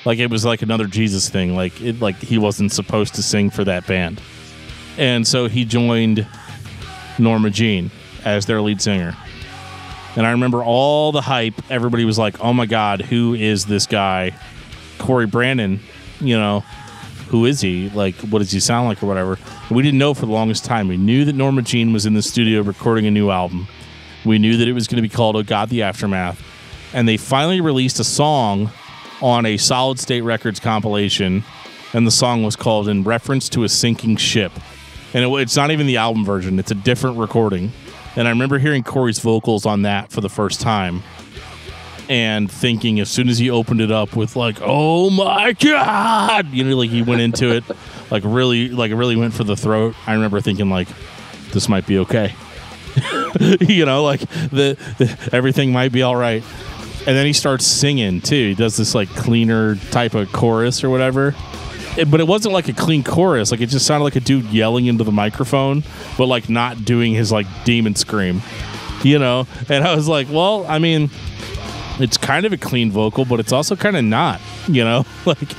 Like it was like another Jesus thing. Like he wasn't supposed to sing for that band. And so he joined Norma Jean as their lead singer. And I remember all the hype. Everybody was like, oh my God, who is this guy? Corey Brandon, who is he? Like, what does he sound like or whatever? And we didn't know for the longest time. We knew that Norma Jean was in the studio recording a new album. We knew that it was going to be called Oh God, the Aftermath. And they finally released a song on a Solid State Records compilation. And the song was called In Reference to a Sinking Ship. And it's not even the album version. It's a different recording. And I remember hearing Corey's vocals on that for the first time and thinking as soon as he opened it up with like, oh my God, like he went into it, like really went for the throat. I remember thinking like, this might be okay. Like everything might be all right. And then he starts singing too. He does this like cleaner type of chorus or whatever. But it wasn't like a clean chorus. Like it just sounded like a dude yelling into the microphone, but like not doing his like demon scream, And I was like, well, I mean, it's kind of a clean vocal, but it's also kind of not, Like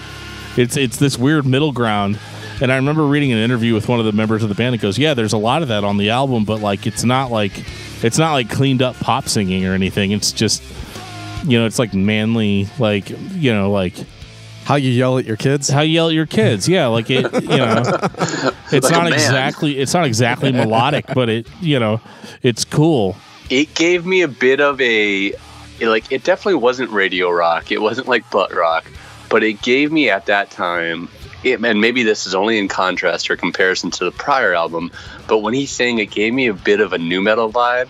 it's this weird middle ground. And I remember reading an interview with one of the members of the band that goes, yeah, there's a lot of that on the album, but like it's not like cleaned up pop singing or anything. It's just, it's like manly, like, like how you yell at your kids? Yeah, like it, it's like not exactly melodic, but it's cool. It gave me a bit of it definitely wasn't radio rock. It wasn't like butt rock, but it gave me at that time, and maybe this is only in contrast or comparison to the prior album, but when he sang, it gave me a bit of a nu metal vibe,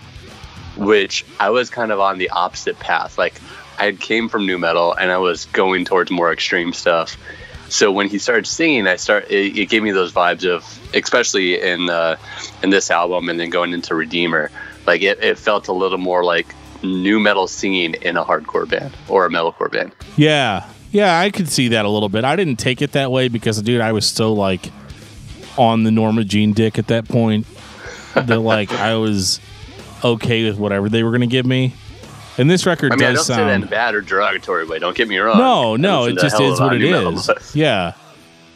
which I was kind of on the opposite path. Like I came from nu metal and I was going towards more extreme stuff. So when he started singing, it gave me those vibes of, especially in this album and then going into Redeemer, like it felt a little more like nu metal singing in a hardcore band or a metalcore band. Yeah, I could see that a little bit. I didn't take it that way because, dude, I was so like on the Norma Jean dick at that point that like I was okay with whatever they were going to give me. And this record does I don't sound... say that in a bad or derogatory way. Don't get me wrong. No, it just is what it is. Yeah.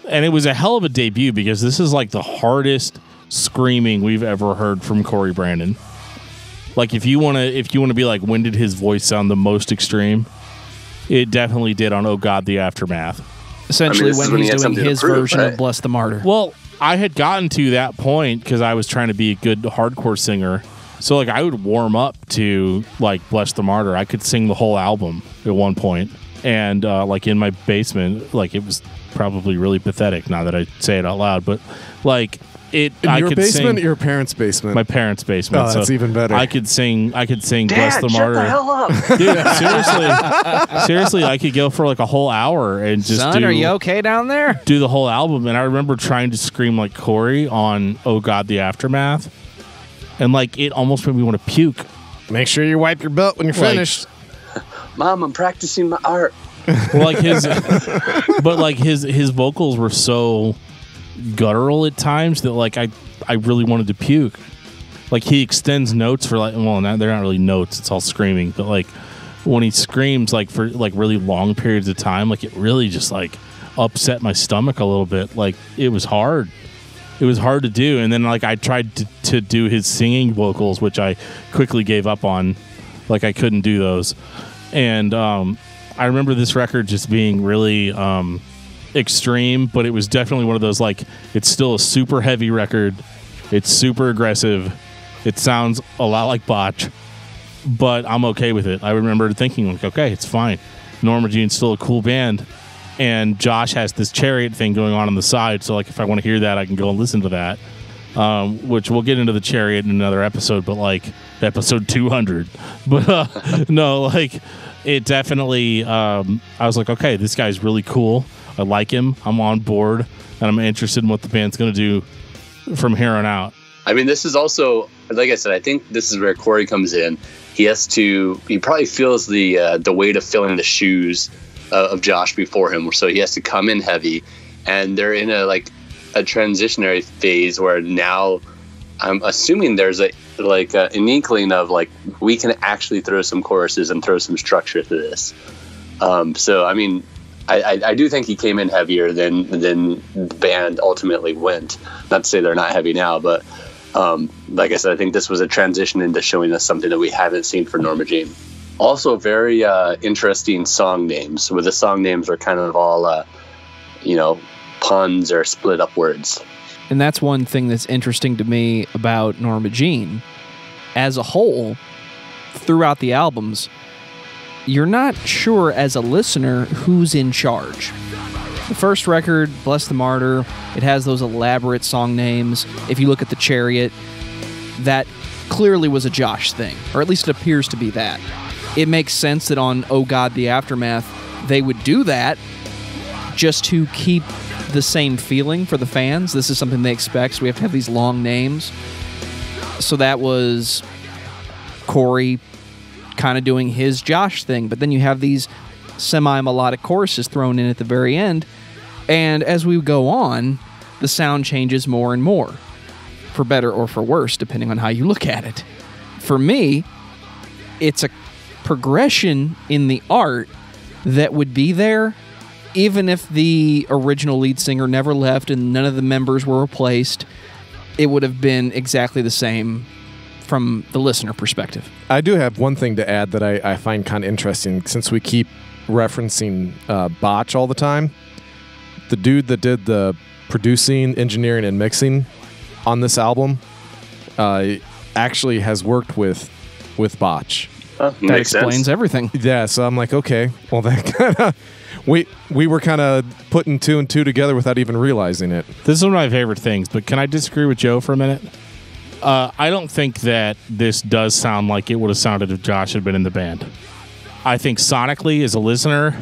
And it was a hell of a debut because this is like the hardest screaming we've ever heard from Corey Brandon. Like if you want to be like, when did his voice sound the most extreme? It definitely did on Oh God, the Aftermath. Essentially when he's doing his version of Bless the Martyr. Well, I had gotten to that point because I was trying to be a good hardcore singer. So like I would warm up to like Bless the Martyr. I could sing the whole album at one point, and like in my basement, like it was probably really pathetic now that I say it out loud, but like it. In your could basement, sing, your parents' basement. my parents' basement. Oh, that's even better. I could sing Dad, Bless the Martyr. shut the hell up. Dude, seriously, I could go for like a whole hour and just Son, do, are you okay down there? do the whole album. And I remember trying to scream like Corey on "Oh God, the Aftermath," and like it almost made me want to puke. Make sure you wipe your butt when you're Like- finished. Mom, I'm practicing my art. Well, like his vocals were so guttural at times that like I really wanted to puke. Like he extends notes for like, well, they're not really notes, it's all screaming, but like when he screams like for like really long periods of time, like it really just like upset my stomach a little bit. Like it was hard to do. And then like I tried to do his singing vocals, which I quickly gave up on. Like I couldn't do those. And I remember this record just being really extreme, but it was definitely one of those like it's still a super heavy record. It's super aggressive. It sounds a lot like Botch, but I'm okay with it. I remember thinking like, okay, it's fine. Norma Jean's still a cool band, and Josh has this Chariot thing going on the side. So like if I want to hear that, I can go and listen to that. Which we'll get into the Chariot in another episode, but like episode 200. But no, like it definitely. I was like, okay, this guy's really cool. I like him. I'm on board, and I'm interested in what the band's going to do from here on out. I mean, this is also, like I said, I think this is where Corey comes in. He probably feels the weight of filling the shoes of Josh before him, so he has to come in heavy, and they're in a transitionary phase where now I'm assuming there's an inkling of like we can actually throw some choruses and throw some structure to this. So I mean, I do think he came in heavier than the band ultimately went. Not to say they're not heavy now, but like I said, I think this was a transition into showing us something that we haven't seen for Norma Jean. Also, very interesting song names, where the song names are kind of all, puns or split up words. And that's one thing that's interesting to me about Norma Jean. As a whole, throughout the albums, you're not sure as a listener who's in charge. The first record, Bless the Martyr, it has those elaborate song names. If you look at the Chariot, that clearly was a Josh thing, or at least it appears to be that. It makes sense that on Oh God, the Aftermath, they would do that just to keep the same feeling for the fans. This is something they expect, so we have to have these long names. So that was Corey kind of doing his Josh thing, but then you have these semi-melodic choruses thrown in at the very end, and as we go on, the sound changes more and more, for better or for worse, depending on how you look at it. For me, it's a progression in the art that would be there even if the original lead singer never left and none of the members were replaced. It would have been exactly the same from the listener perspective. I do have one thing to add that I find kind of interesting, since we keep referencing Botch all the time. The dude that did the producing, engineering, and mixing on this album actually has worked with Botch. That explains everything. Yeah, so I'm like, okay, well, that kind of we were kind of putting two and two together without even realizing it. This is one of my favorite things, but can I disagree with Joe for a minute? I don't think that this does sound like it would have sounded if Josh had been in the band. I think sonically, as a listener,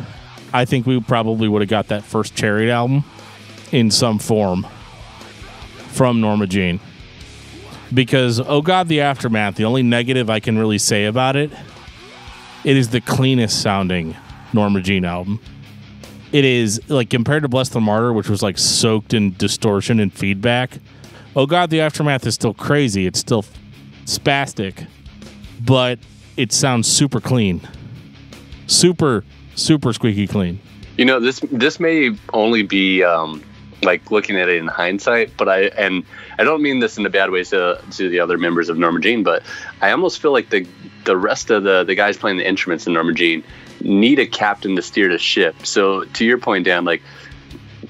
I think we probably would have got that first Chariot album in some form from Norma Jean. Because, Oh God, the Aftermath, the only negative I can really say about it, it is the cleanest sounding Norma Jean album. It is, like, compared to Bless the Martyr, which was, like, soaked in distortion and feedback, Oh God, the Aftermath is still crazy. It's still spastic, but it sounds super clean. Super, super squeaky clean. You know, this may only be like looking at it in hindsight, but I don't mean this in a bad way to the other members of Norma Jean, but I almost feel like the rest of the guys playing the instruments in Norma Jean need a captain to steer the ship. So to your point, Dan, like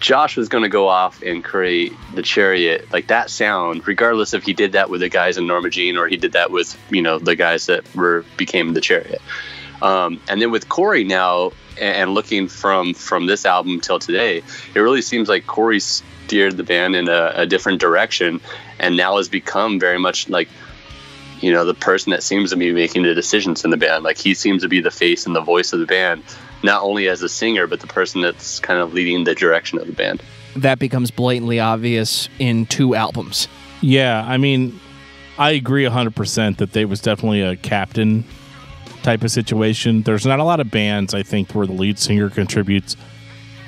Josh was going to go off and create the Chariot, like that sound, regardless if he did that with the guys in Norma Jean or he did that with, the guys that became the Chariot. And then with Corey now, and looking from this album till today, it really seems like Corey steered the band in a different direction, and now has become very much like, the person that seems to be making the decisions in the band. Like, he seems to be the face and the voice of the band, not only as a singer, but the person that's kind of leading the direction of the band. That becomes blatantly obvious in 2 albums. Yeah, I mean, I agree 100% that they was definitely a captain type of situation. There's not a lot of bands, I think, where the lead singer contributes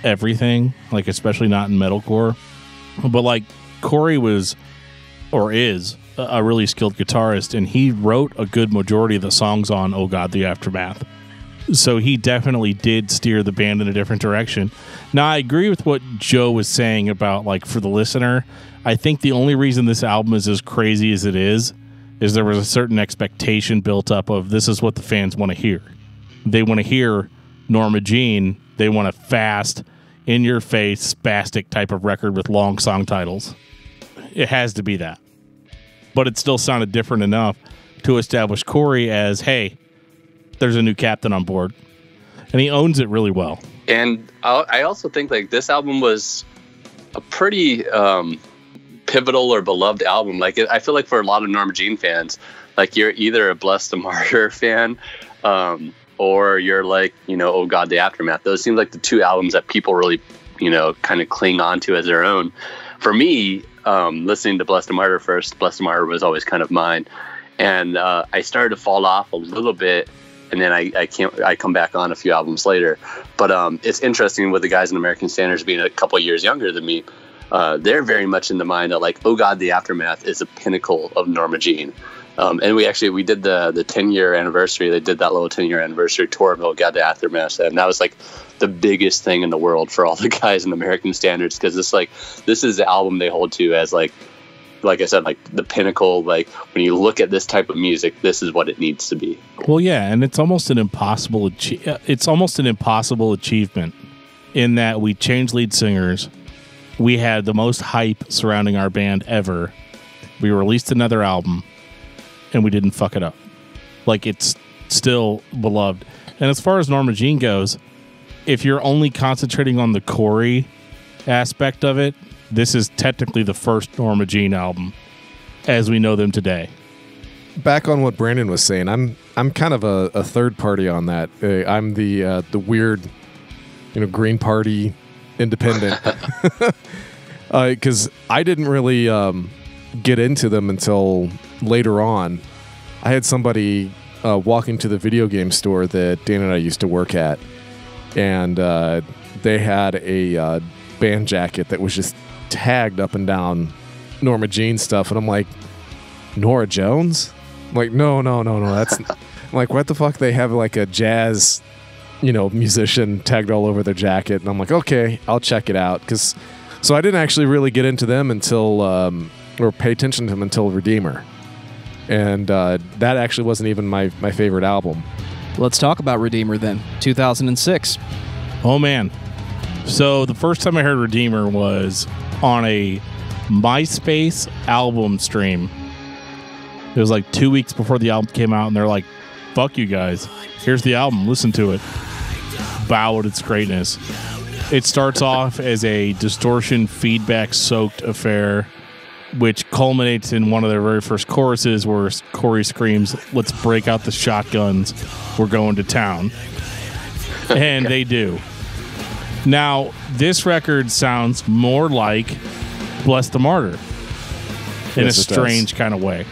everything, like especially not in metalcore. But like Corey was, or is, a really skilled guitarist, and he wrote a good majority of the songs on Oh God, the Aftermath. So he definitely did steer the band in a different direction. Now, I agree with what Joe was saying about, like, for the listener, I think the only reason this album is as crazy as it is there was a certain expectation built up of this is what the fans want to hear. They want to hear Norma Jean. They want a fast, in-your-face, spastic type of record with long song titles. It has to be that. But it still sounded different enough to establish Corey as, hey, there's a new captain on board. And he owns it really well. And I also think like this album was a pretty pivotal or beloved album. Like, I feel like for a lot of Norma Jean fans, like, you're either a Bless the Martyr fan, or you're like, Oh God, the Aftermath. Those seem like the 2 albums that people really, kind of cling on to as their own. For me, listening to Bless the Martyr first, Bless the Martyr was always kind of mine. And I started to fall off a little bit, and then I come back on a few albums later. But it's interesting with the guys in American Standards being a couple of years younger than me. They're very much in the mind that, like, Oh God, the Aftermath is a pinnacle of Norma Jean. And we did the 10-year anniversary. They did that little 10-year anniversary tour of Oh God, the Aftermath. And that was like the biggest thing in the world for all the guys in American Standards, because this is the album they hold to as like I said, like the pinnacle. Like, when you look at this type of music, this is what it needs to be. Well, yeah, and it's almost an impossible achievement in that we changed lead singers. We had the most hype surrounding our band ever. We released another album, and we didn't fuck it up. Like, it's still beloved. And as far as Norma Jean goes, if you're only concentrating on the Corey aspect of it, this is technically the first Norma Jean album as we know them today. Back on what Brandon was saying, I'm kind of a third party on that. I'm the weird, Green Party independent, because I didn't really get into them until later on. I had somebody walk into the video game store that Dan and I used to work at, and they had a band jacket that was just tagged up and down Norma Jean stuff, and I'm like, Nora Jones? I'm like, no, that's I'm like, what the fuck? They have like a jazz, musician tagged all over their jacket, and I'm like, okay, I'll check it out. So I didn't actually really get into them until, or pay attention to them until Redeemer, and that actually wasn't even my favorite album. Let's talk about Redeemer then. 2006. Oh man. So the first time I heard Redeemer was on a MySpace album stream. It was like 2 weeks before the album came out, and they're like, fuck you guys. Here's the album. Listen to it. Bow at its greatness. It starts off as a distortion feedback-soaked affair, which culminates in one of their very first choruses where Corey screams, let's break out the shotguns. We're going to town. And they do. Now, this record sounds more like Bless the Martyr in a strange kind of way.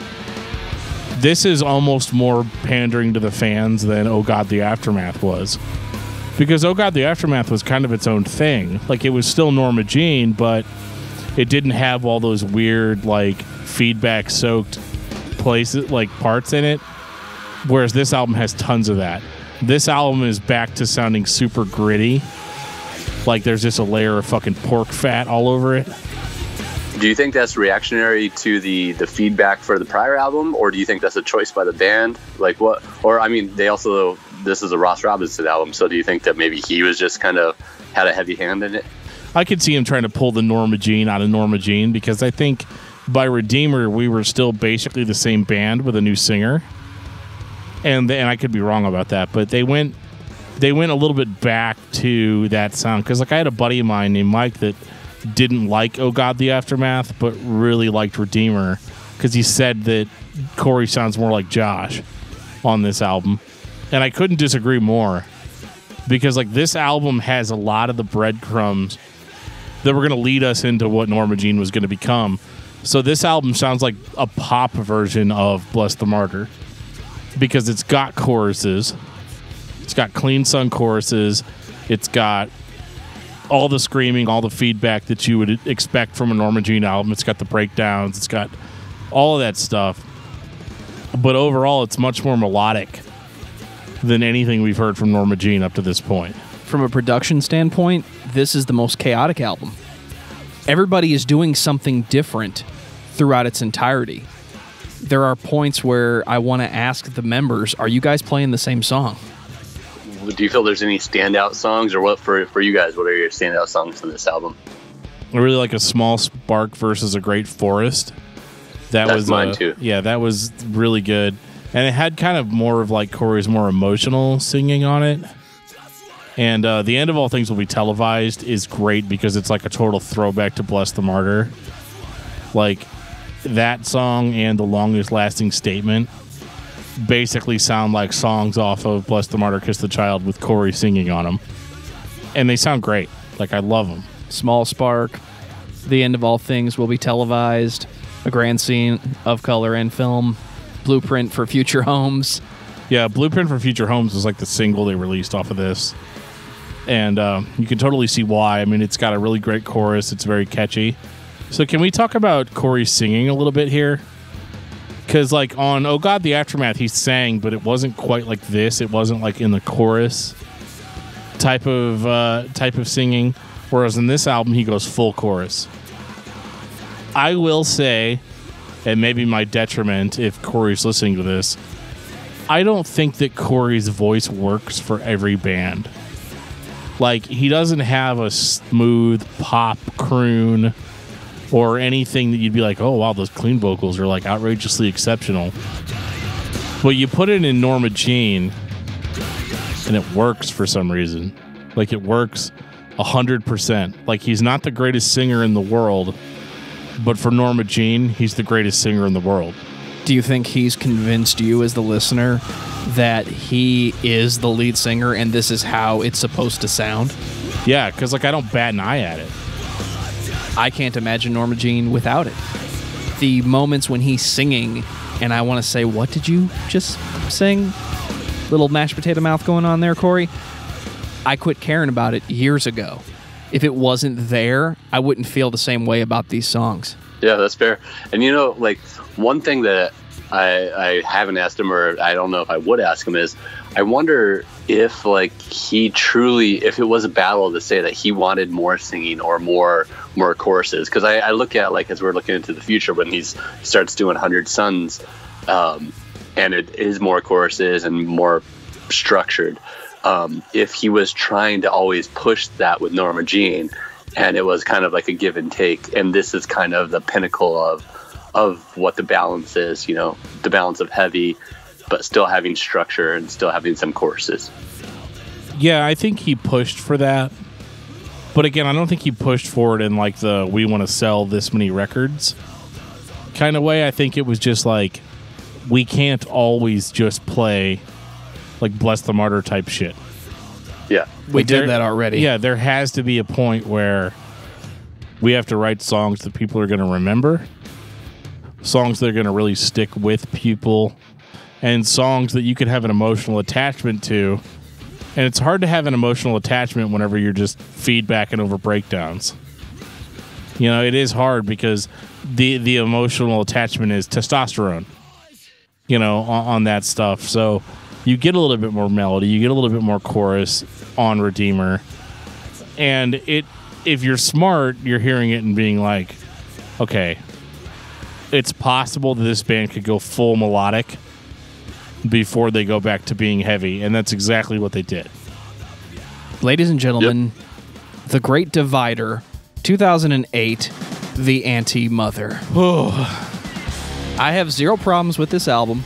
This is almost more pandering to the fans than Oh God, the Aftermath was. Because Oh God, the Aftermath was kind of its own thing. Like, it was still Norma Jean, but it didn't have all those weird, like, feedback-soaked places, like, parts in it. Whereas this album has tons of that. This album is back to sounding super gritty. Like, there's just a layer of fucking pork fat all over it. Do you think that's reactionary to the feedback for the prior album, or do you think that's a choice by the band? Like, what? Or, I mean, this is a Ross Robinson album, so do you think that maybe he was just kind of had a heavy hand in it? I could see him trying to pull the Norma Jean out of Norma Jean, because I think by Redeemer we were still basically the same band with a new singer, and I could be wrong about that, but they went a little bit back to that sound, because like I had a buddy of mine named Mike that didn't like Oh God the Aftermath but really liked Redeemer, because he said that Corey sounds more like Josh on this album, and I couldn't disagree more, because like this album has a lot of the breadcrumbs that were going to lead us into what Norma Jean was going to become. So this album sounds like a pop version of Bless the Martyr, because it's got choruses, it's got clean sung choruses, it's got all the screaming, all the feedback that you would expect from a Norma Jean album. It's got the breakdowns, it's got all of that stuff. But overall, it's much more melodic than anything we've heard from Norma Jean up to this point. From a production standpoint, this is the most chaotic album. Everybody is doing something different throughout its entirety. There are points where I want to ask the members, are you guys playing the same song? Do you feel there's any standout songs, or what for you guys? What are your standout songs from this album? I really like A Small Spark versus A Great Forest. That's mine too. Yeah, that was really good. And it had kind of more of like Corey's more emotional singing on it. And The End of All Things Will Be Televised is great, because it's like a total throwback to Bless the Martyr. Like, that song and The Longest Lasting Statement basically sound like songs off of Bless the Martyr, Kiss the Child with Corey singing on them. And they sound great. Like, I love them. Small Spark, The End of All Things Will Be Televised, A Grand Scene of Color and Film, Blueprint for Future Homes. Yeah, Blueprint for Future Homes was like the single they released off of this. And you can totally see why. I mean, it's got a really great chorus. It's very catchy. So can we talk about Corey singing a little bit here? Because like on Oh God the Aftermath, he sang, but it wasn't quite like this. It wasn't like in the chorus type of singing. Whereas in this album, he goes full chorus. I will say, and maybe my detriment if Corey's listening to this, I don't think that Corey's voice works for every band. Like, he doesn't have a smooth pop croon or anything that you'd be like, oh, wow, those clean vocals are, like, outrageously exceptional. But you put it in Norma Jean, and it works for some reason. Like, it works 100%. Like, he's not the greatest singer in the world, but for Norma Jean, he's the greatest singer in the world. Do you think he's convinced you as the listener that he is the lead singer and this is how it's supposed to sound? Yeah, because like I don't bat an eye at it. I can't imagine Norma Jean without it. The moments when he's singing and I want to say, what did you just sing? Little mashed potato mouth going on there, Corey? I quit caring about it years ago. If it wasn't there, I wouldn't feel the same way about these songs. Yeah, that's fair. And you know, like, one thing that I haven't asked him, or I don't know if I would ask him, is I wonder if like he truly, if it was a battle to say that he wanted more singing or more choruses. Because I look at, like, as we're looking into the future, when he starts doing 100 Suns, and it is more choruses and more structured, if he was trying to always push that with Norma Jean, and it was kind of like a give and take, and this is kind of the pinnacle of what the balance is, you know, the balance of heavy but still having structure and still having some choruses. Yeah, I think he pushed for that, but again, I don't think he pushed for it in like the we want to sell this many records kind of way. I think it was just like, we can't always just play like Bless the Martyr type shit. Yeah. We did that already. Yeah, there has to be a point where we have to write songs that people are going to remember, songs that are going to really stick with people, and songs that you could have an emotional attachment to. And it's hard to have an emotional attachment whenever you're just feedbacking over breakdowns. You know, it is hard because the emotional attachment is testosterone, you know, on that stuff. So you get a little bit more melody, you get a little bit more chorus on Redeemer, and if you're smart, you're hearing it and being like, okay, it's possible that this band could go full melodic before they go back to being heavy, and that's exactly what they did. Ladies and gentlemen, The Great Divider, 2008, The Anti-Mother. I have zero problems with this album.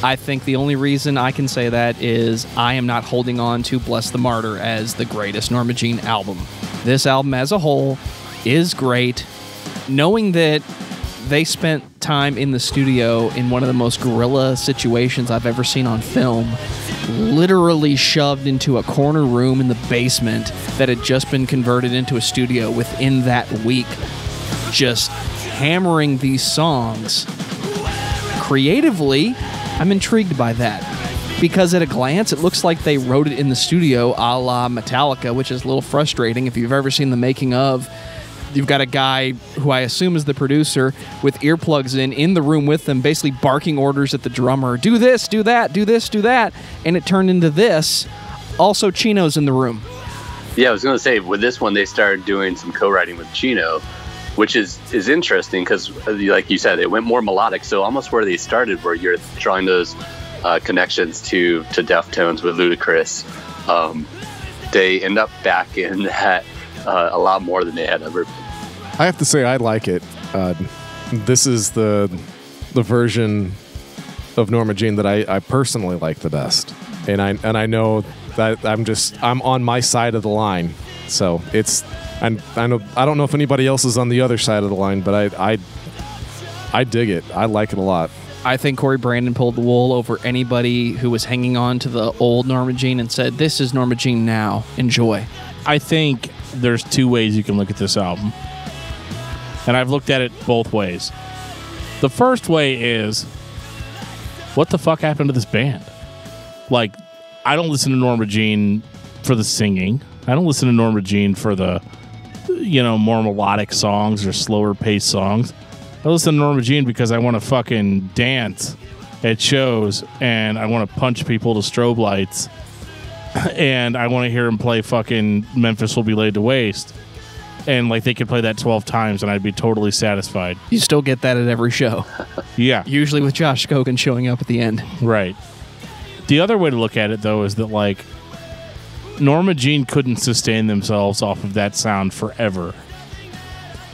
I think the only reason I can say that is I am not holding on to Bless the Martyr as the greatest Norma Jean album. This album as a whole is great. Knowing that they spent time in the studio in one of the most guerrilla situations I've ever seen on film, literally shoved into a corner room in the basement that had just been converted into a studio within that week, just hammering these songs. Creatively, I'm intrigued by that. Because at a glance, it looks like they wrote it in the studio a la Metallica, which is a little frustrating if you've ever seen the making of. You've got a guy who I assume is the producer with earplugs in the room with them, basically barking orders at the drummer. Do this, do that, do this, do that. And it turned into this. Also, Chino's in the room. Yeah, I was going to say, with this one, they started doing some co-writing with Chino, which is interesting because, like you said, it went more melodic. So almost where they started, where you're drawing those connections to Deftones with Ludacris, they end up back in that a lot more than they had ever been. I have to say I like it. This is the version of Norma Jean that I personally like the best, and I know that I'm on my side of the line. So I don't know if anybody else is on the other side of the line, but I dig it. I like it a lot. I think Corey Brandon pulled the wool over anybody who was hanging on to the old Norma Jean and said, "This is Norma Jean now. Enjoy." I think there's two ways you can look at this album. And I've looked at it both ways. The first way is, what the fuck happened to this band? Like, I don't listen to Norma Jean for the singing. I don't listen to Norma Jean for the, more melodic songs or slower paced songs. I listen to Norma Jean because I want to fucking dance at shows and I want to punch people to strobe lights and I want to hear them play fucking Memphis Will Be Laid to Waste. And like they could play that 12 times and I'd be totally satisfied. You still get that at every show. Yeah. Usually with Josh Skogan showing up at the end. Right. The other way to look at it, though, is that like Norma Jean couldn't sustain themselves off of that sound forever.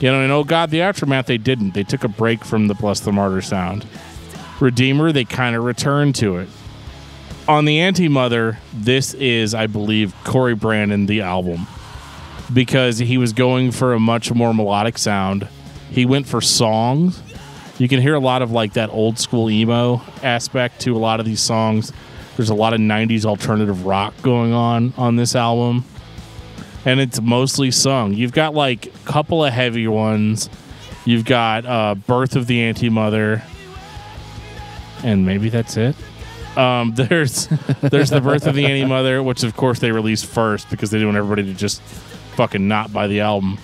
And Oh God, the Aftermath, they didn't. They took a break from the Bless the Martyr sound. Redeemer, they kind of returned to it. On the Anti-Mother, this is, I believe, Corey Brandon, the album. Because he was going for a much more melodic sound. He went for songs. You can hear a lot of like that old school emo aspect to a lot of these songs. There's a lot of 90s alternative rock going on this album. And it's mostly sung. You've got like a couple of heavy ones. You've got Birth of the Anti-Mother. And maybe that's it. There's the Birth of the Anti-Mother, which of course they released first because they didn't want everybody to just fucking not buy the album.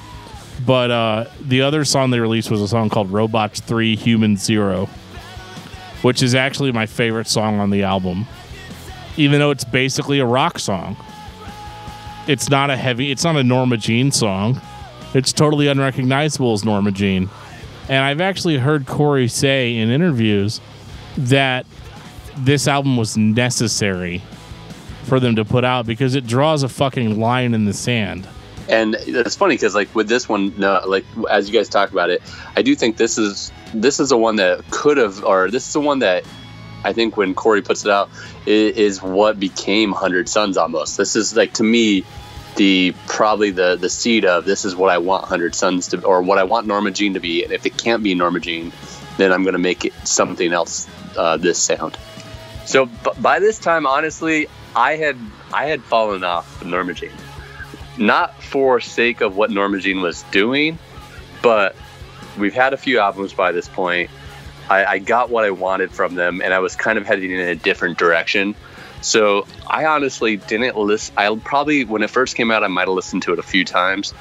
But the other song they released was a song called Robots 3 Human 0, which is actually my favorite song on the album. Even though it's basically a rock song. It's not a Norma Jean song. It's totally unrecognizable as Norma Jean. And I've actually heard Corey say in interviews that this album was necessary for them to put out because it draws a fucking line in the sand. And it's funny because, like, with this one, as you guys talk about it, I do think this is the one that could have, or this is the one that I think when Corey puts it out is what became 100 Suns almost. This is, like, to me, probably the seed of this is what I want 100 Suns to, or what I want Norma Jean to be. And if it can't be Norma Jean, then I'm going to make it something else, this sound. So by this time, honestly, I had fallen off of Norma Jean. Not for sake of what Norma Jean was doing, but we've had a few albums by this point. I got what I wanted from them, and I was kind of heading in a different direction. So I honestly didn't listen. When it first came out, I might have listened to it a few times.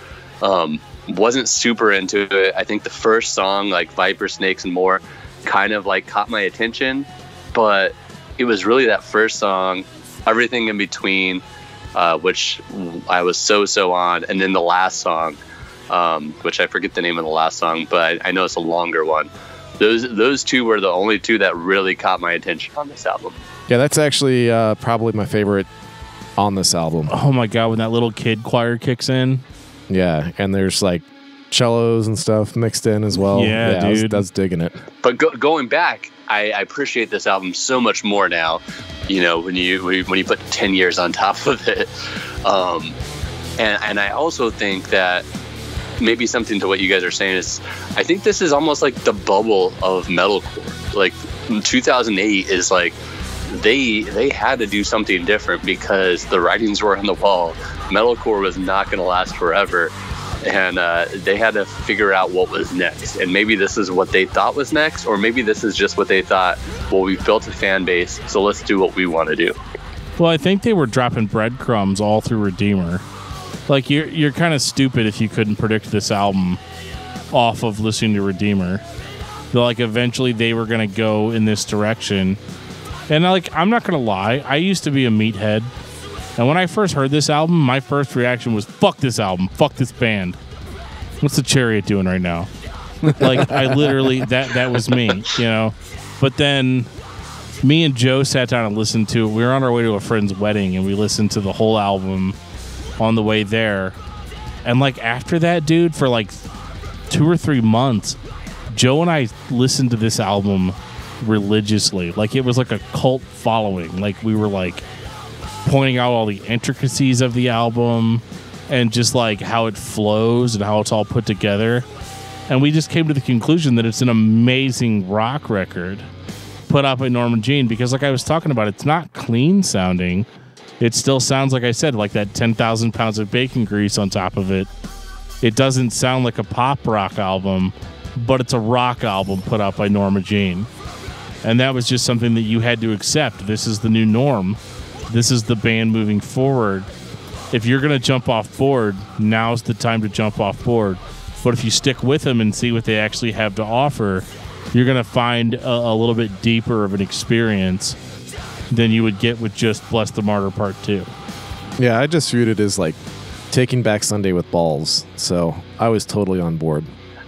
Wasn't super into it. I think the first song, like Viper, Snakes, and More, kind of like caught my attention, but it was really that first song, everything in between, which I was so on, and then the last song, which I forget the name of the last song, but I know it's a longer one. Those two were the only two that really caught my attention on this album. Yeah, that's actually probably my favorite on this album. Oh my God, when that little kid choir kicks in. Yeah, and there's like cellos and stuff mixed in as well. Yeah, dude. I was digging it. But going back, I appreciate this album so much more now. You know, when you put 10 years on top of it, and I also think that maybe something to what you guys are saying is, I think this is almost like the bubble of metalcore. Like 2008 is like they had to do something different because the writings were on the wall. Metalcore was not going to last forever. And they had to figure out what was next. And maybe this is what they thought was next, or maybe this is just what they thought, well, we've built a fan base, so let's do what we want to do. Well, I think they were dropping breadcrumbs all through Redeemer. Like, you're kind of stupid if you couldn't predict this album off of listening to Redeemer. Like, eventually they were going to go in this direction. And, like, I'm not going to lie, I used to be a meathead. And when I first heard this album, my first reaction was, fuck this album, fuck this band. What's the Chariot doing right now? Like, I literally, that was me, you know? But then me and Joe sat down and listened to it. We were on our way to a friend's wedding, and we listened to the whole album on the way there. And, like, after that, dude, for, like, 2 or 3 months, Joe and I listened to this album religiously. Like, it was like a cult following. Like, we were, like, pointing out all the intricacies of the album and just like how it flows and how it's all put together. And we just came to the conclusion that it's an amazing rock record put out by Norma Jean, because like I was talking about, it's not clean sounding. It still sounds, like I said, like that 10,000 pounds of bacon grease on top of it. It doesn't sound like a pop rock album, but it's a rock album put out by Norma Jean. And that was just something that you had to accept. This is the new norm. This is the band moving forward. If you're going to jump off board, now's the time to jump off board. But if you stick with them and see what they actually have to offer, you're going to find a little bit deeper of an experience than you would get with just Bless the Martyr Part 2. Yeah, I just viewed it as like Taking Back Sunday with balls. So I was totally on board.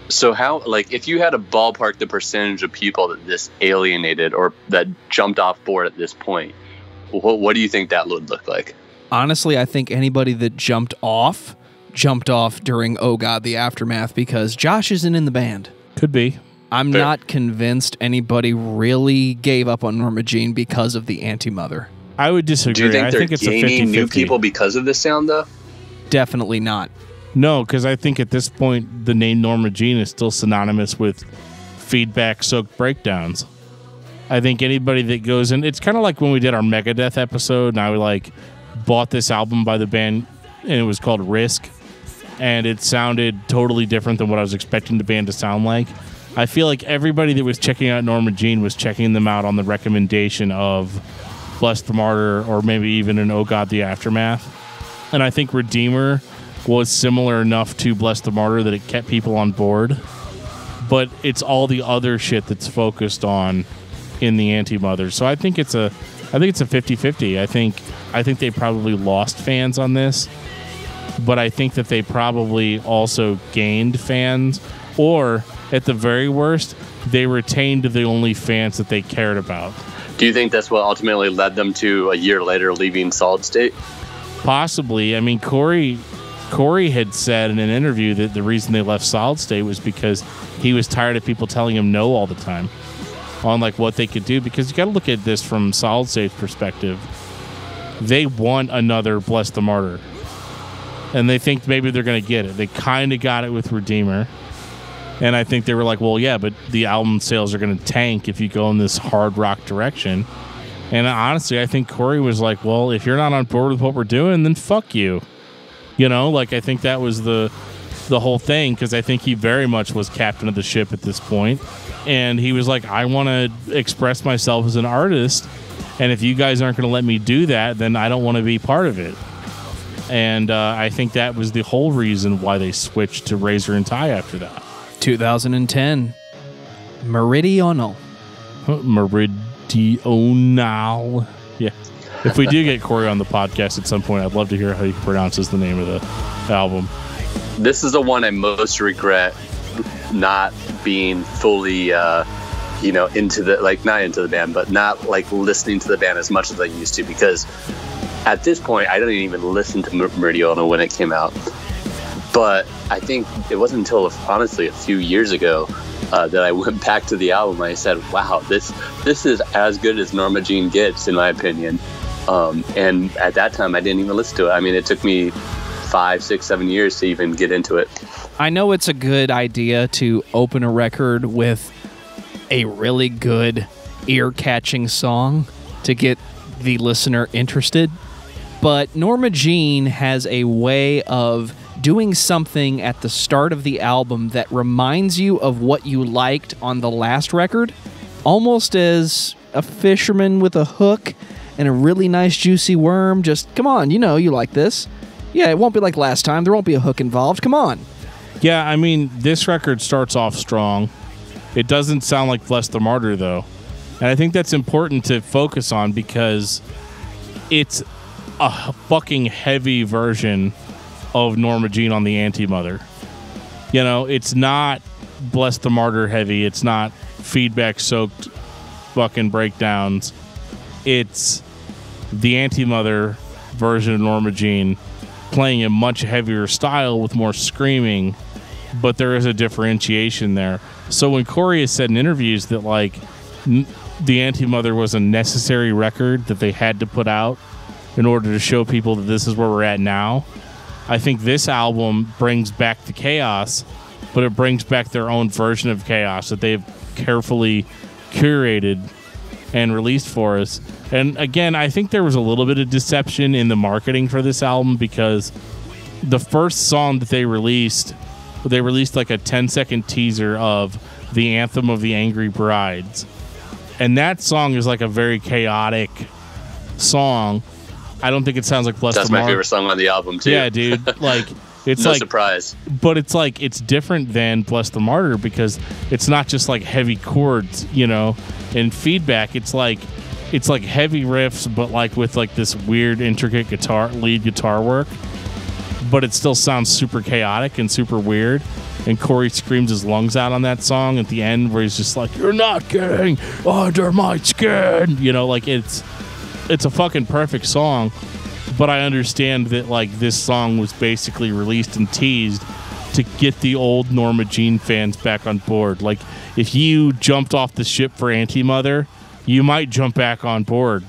So how, like, if you had to ballpark the percentage of people that this alienated or that jumped off board at this point, what do you think that would look like? Honestly, I think anybody that jumped off during Oh God, the Aftermath, because Josh isn't in the band. Could be. I'm not convinced anybody really gave up on Norma Jean because of the Anti-Mother. I would disagree. Do you think they're it's gaining a 50-50. new people because of this sound, though? Definitely not. No, because I think at this point, the name Norma Jean is still synonymous with feedback-soaked breakdowns. I think anybody that goes in, it's kind of like when we did our Megadeth episode, and I like bought this album by the band, and it was called Risk, and it sounded totally different than what I was expecting the band to sound like. I feel like everybody that was checking out Norma Jean was checking them out on the recommendation of Bless the Martyr, or maybe even an Oh God, the Aftermath. And I think Redeemer was similar enough to Bless the Martyr that it kept people on board, but it's all the other shit that's focused on in the Anti-Mother. So I think it's a 50-50. I think they probably lost fans on this, but I think that they probably also gained fans, or at the very worst, they retained the only fans that they cared about. Do you think that's what ultimately led them to a year later leaving Solid State? Possibly. I mean, Corey had said in an interview that the reason they left Solid State was because he was tired of people telling him no all the time on like what they could do, because you got to look at this from Solid State's perspective. They want another Bless the Martyr, and they think maybe they're going to get it. They kind of got it with Redeemer, and I think they were like, well, yeah, but the album sales are going to tank if you go in this hard rock direction. And honestly, I think Corey was like, well, if you're not on board with what we're doing, then fuck you. You know, like, I think that was the whole thing, because I think he very much was captain of the ship at this point. And he was like, I want to express myself as an artist, and if you guys aren't going to let me do that, then I don't want to be part of it. And I think that was the whole reason why they switched to Razor and Tie after that. 2010. Meridional. Meridional. Yeah. If we do get Corey on the podcast at some point, I'd love to hear how he pronounces the name of the album. This is the one I most regret not being fully, into the, like, not into the band, but not like listening to the band as much as I used to, because at this point, I don't even listen to Meridional when it came out. But I think it wasn't until, honestly, a few years ago that I went back to the album and I said, wow, this is as good as Norma Jean gets, in my opinion. And at that time, I didn't even listen to it. I mean, it took me 5, 6, 7 years to even get into it. I know it's a good idea to open a record with a really good ear-catching song to get the listener interested, but Norma Jean has a way of doing something at the start of the album that reminds you of what you liked on the last record, almost as a fisherman with a hook and a really nice juicy worm. Just, come on, you know you like this. Yeah, it won't be like last time. There won't be a hook involved. Come on. Yeah, I mean, this record starts off strong. It doesn't sound like Bless the Martyr, though. And I think that's important to focus on because it's a fucking heavy version of Norma Jean on the Anti-Mother. You know, it's not Bless the Martyr heavy. It's not feedback-soaked fucking breakdowns. It's the Anti-Mother version of Norma Jean playing a much heavier style with more screaming, but there is a differentiation there. So when Corey has said in interviews that, like, the Anti-Mother was a necessary record that they had to put out in order to show people that this is where we're at now, I think this album brings back the chaos, but it brings back their own version of chaos that they've carefully curated and released for us. And again, I think there was a little bit of deception in the marketing for this album because the first song that they released like a 10-second teaser of the Anthem of the Angry Brides. And that song is like a very chaotic song. I don't think it sounds like Bless the Martyr. That's my favorite song on the album, too. Yeah, dude. Like, it's no like, surprise. But it's like, it's different than Bless the Martyr because it's not just like heavy chords, you know, and feedback. It's like heavy riffs, but like with like this weird, intricate lead guitar work. But it still sounds super chaotic and super weird. And Corey screams his lungs out on that song at the end where he's just like, "You're not getting under my skin." You know, like it's a fucking perfect song. But I understand that like this song was basically released and teased to get the old Norma Jean fans back on board. Like if you jumped off the ship for Anti-Mother, you might jump back on board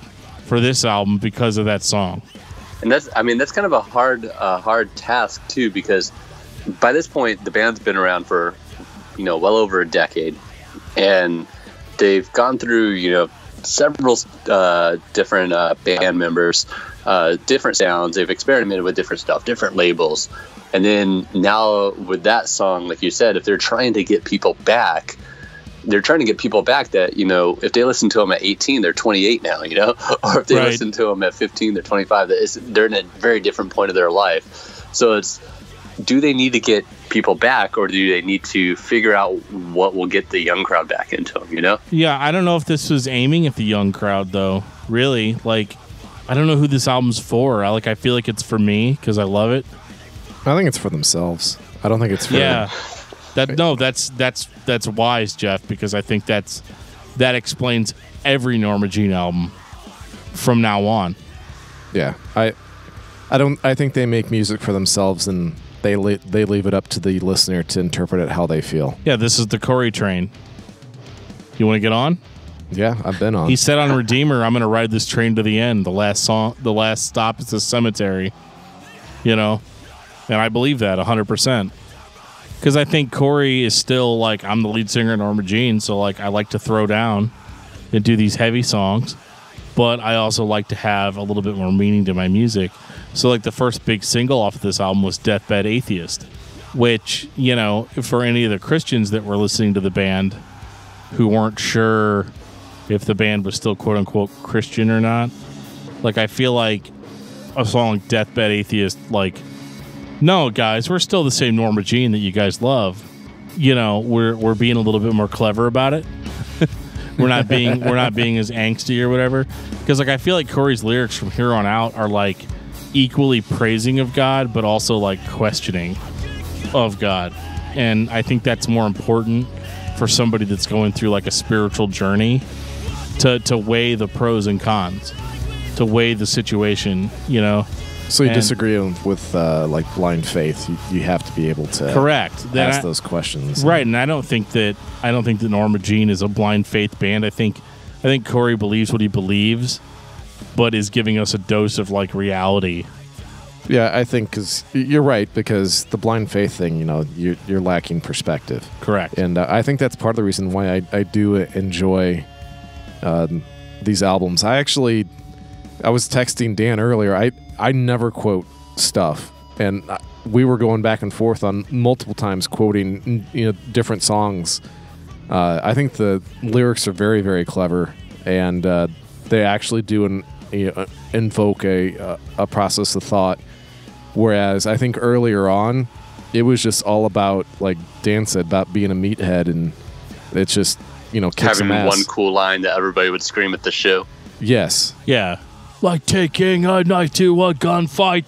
for this album because of that song. And that's kind of a hard task too, because by this point the band's been around for, you know, well over a decade, and they've gone through, you know, several different band members, different sounds. They've experimented with different stuff, different labels, and then now with that song, like you said, if they're trying to get people back. They're trying to get people back that, you know, if they listen to them at 18, they're 28 now, you know, or if they listen to them at 15, they're 25. They're in a very different point of their life. So it's, do they need to get people back, or do they need to figure out what will get the young crowd back into them, you know? Yeah, I don't know if this was aiming at the young crowd, though, really. Like, I don't know who this album's for. I feel like it's for me because I love it. I think it's for themselves. I don't think it's for... Yeah. That's wise, Geoff, because I think that explains every Norma Jean album from now on. Yeah, I think they make music for themselves, and they leave it up to the listener to interpret it how they feel. Yeah, this is the Corey train. You want to get on? Yeah, I've been on. He said on Redeemer, "I'm going to ride this train to the end. The last stop is the cemetery." You know, and I believe that 100%. Because I think Corey is still like, I'm the lead singer of Norma Jean, so like I like to throw down and do these heavy songs, but I also like to have a little bit more meaning to my music. So like the first big single off of this album was Deathbed Atheist, which, you know, for any of the Christians that were listening to the band who weren't sure if the band was still quote unquote Christian or not, like I feel like a song like Deathbed Atheist, like, no, guys, we're still the same Norma Jean that you guys love. You know, we're being a little bit more clever about it. we're not being as angsty or whatever. Because like I feel like Corey's lyrics from here on out are like equally praising of God, but also like questioning of God. And I think that's more important for somebody that's going through like a spiritual journey to weigh the pros and cons. weigh the situation, you know. So you disagree with like blind faith? You have to be able to ask those questions, right? And I don't think that Norma Jean is a blind faith band. I think Corey believes what he believes, but is giving us a dose of like reality. Yeah, I think because you're right, because the blind faith thing, you know, you're lacking perspective. Correct. And I think that's part of the reason why I do enjoy these albums. I was texting Dan earlier. I never quote stuff, and we were going back and forth on multiple times quoting, you know, different songs. I think the lyrics are very, very clever, and they actually do invoke a process of thought. Whereas I think earlier on, it was just all about, like Dan said, about being a meathead, and it's just, you know, kick some having ass. one cool line that everybody would scream at the show. Yes. Yeah. Like taking a knife to a gunfight.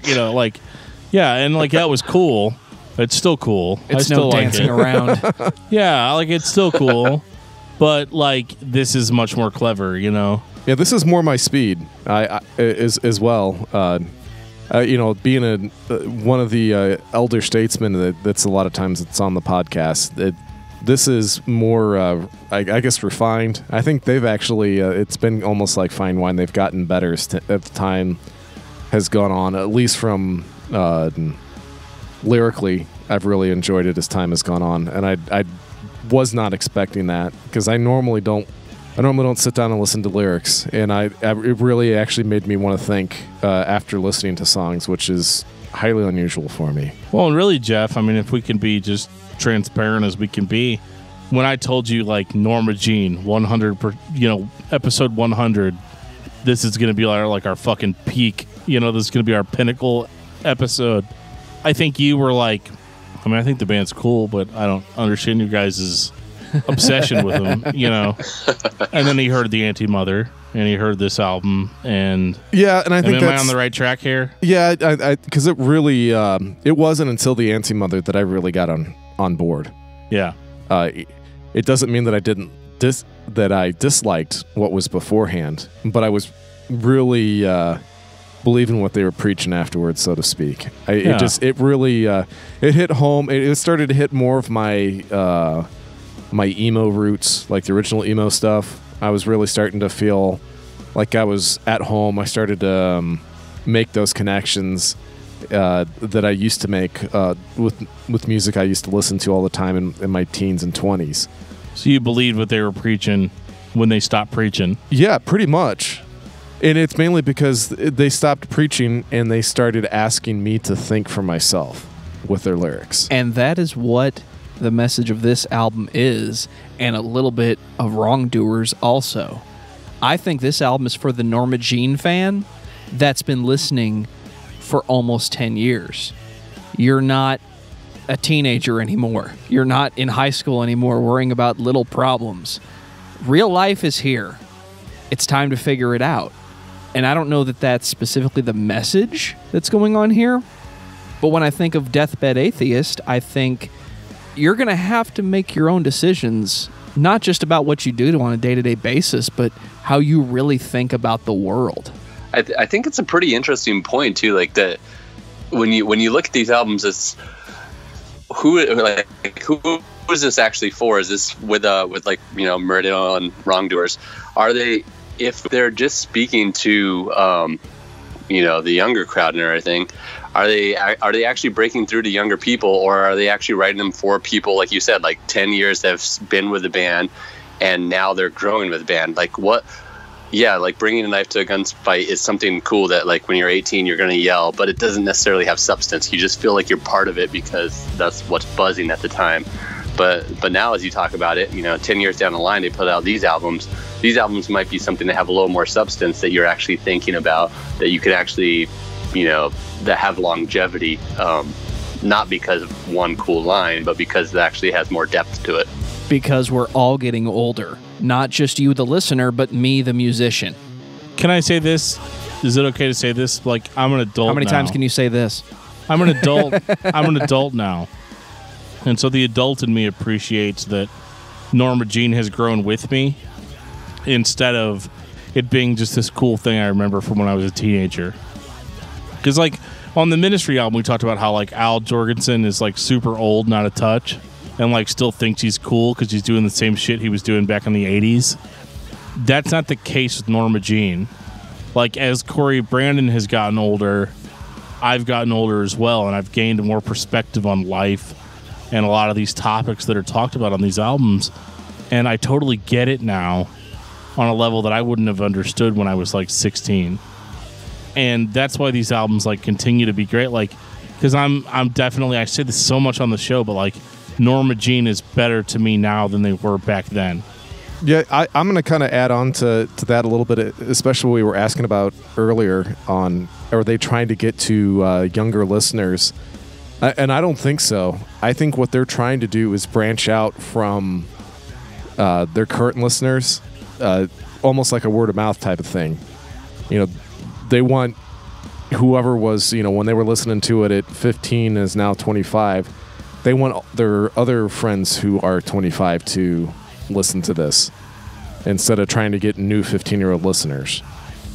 You know, like, yeah, and like that was cool. It's still cool. It's I still no dancing around. Yeah, like it's still cool. But like this is much more clever, you know. Yeah, this is more my speed. As well. You know, being one of the elder statesmen that's a lot of times it's on the podcast. This is more, I guess, refined. I think they've actually, it's been almost like fine wine. They've gotten better as the time has gone on, at least from lyrically. I've really enjoyed it as time has gone on. And I was not expecting that, because I normally don't sit down and listen to lyrics. And it really actually made me want to think after listening to songs, which is highly unusual for me. Well, and really, Geoff, I mean, if we can be just transparent as we can be, when I told you like Norma Jean 100 episode 100, this is going to be our fucking peak, you know, this is going to be our pinnacle episode, I think you were like, I mean, I think the band's cool, but I don't understand you guys' obsession with them, you know. And then he heard the Anti-Mother, and he heard this album, and yeah, and I think am I on the right track here? Yeah, because it really it wasn't until the Anti-Mother that I really got on board. Yeah, it doesn't mean that I disliked what was beforehand, but I was really believing what they were preaching afterwards, so to speak. It really it hit home. It started to hit more of my my emo roots, like the original emo stuff. I was really starting to feel like I was at home. I started to make those connections that I used to make with music I used to listen to all the time in my teens and 20s. So you believed what they were preaching when they stopped preaching? Yeah, pretty much. And it's mainly because they stopped preaching and they started asking me to think for myself with their lyrics. And that is what the message of this album is, and a little bit of Wrongdoers also. I think this album is for the Norma Jean fan that's been listening for almost 10 years. You're not a teenager anymore. You're not in high school anymore worrying about little problems. Real life is here. It's time to figure it out. And I don't know that that's specifically the message that's going on here, but when I think of Deathbed Atheist, I think you're going to have to make your own decisions, not just about what you do on a day-to-day basis, but how you really think about the world. I think it's a pretty interesting point too. Like that, when you look at these albums, it's who is this actually for? Is this with like, you know, Meridian and Wrongdoers? Are they, if they're just speaking to you know, the younger crowd and everything, are they actually breaking through to younger people, or are they actually writing them for people, like you said, like 10 years that have been with the band and now they're growing with the band? Like what? Yeah, like bringing a knife to a gunfight is something cool that, like, when you're 18 you're going to yell, but it doesn't necessarily have substance. You just feel like you're part of it because that's what's buzzing at the time. But now, as you talk about it, you know, 10 years down the line, they put out these albums. These albums might be something that have a little more substance that you're actually thinking about, that you can actually, you know, that have longevity, not because of one cool line, but because it actually has more depth to it. Because we're all getting older. Not just you, the listener, but me, the musician. Can I say this? Is it okay to say this? Like, I'm an adult now. How many times can you say this? I'm an adult. I'm an adult now. And so the adult in me appreciates that Norma Jean has grown with me instead of it being just this cool thing I remember from when I was a teenager. Because, like, on the Ministry album, we talked about how, like, Al Jorgensen is, like, super old, not a touch, and, like, still thinks he's cool because he's doing the same shit he was doing back in the 80s. That's not the case with Norma Jean. Like, as Corey Brandon has gotten older, I've gotten older as well, and I've gained more perspective on life and a lot of these topics that are talked about on these albums. And I totally get it now on a level that I wouldn't have understood when I was, like, 16. And that's why these albums, like, continue to be great. Like, because I'm definitely, I say this so much on the show, but, like, Norma Jean is better to me now than they were back then. Yeah, I'm going to kind of add on to that a little bit, especially what we were asking about earlier on, are they trying to get to younger listeners? And I don't think so. I think what they're trying to do is branch out from their current listeners, almost like a word of mouth type of thing. You know, they want whoever was, you know, when they were listening to it at 15 is now 25. They want their other friends who are 25 to listen to this instead of trying to get new 15-year-old listeners,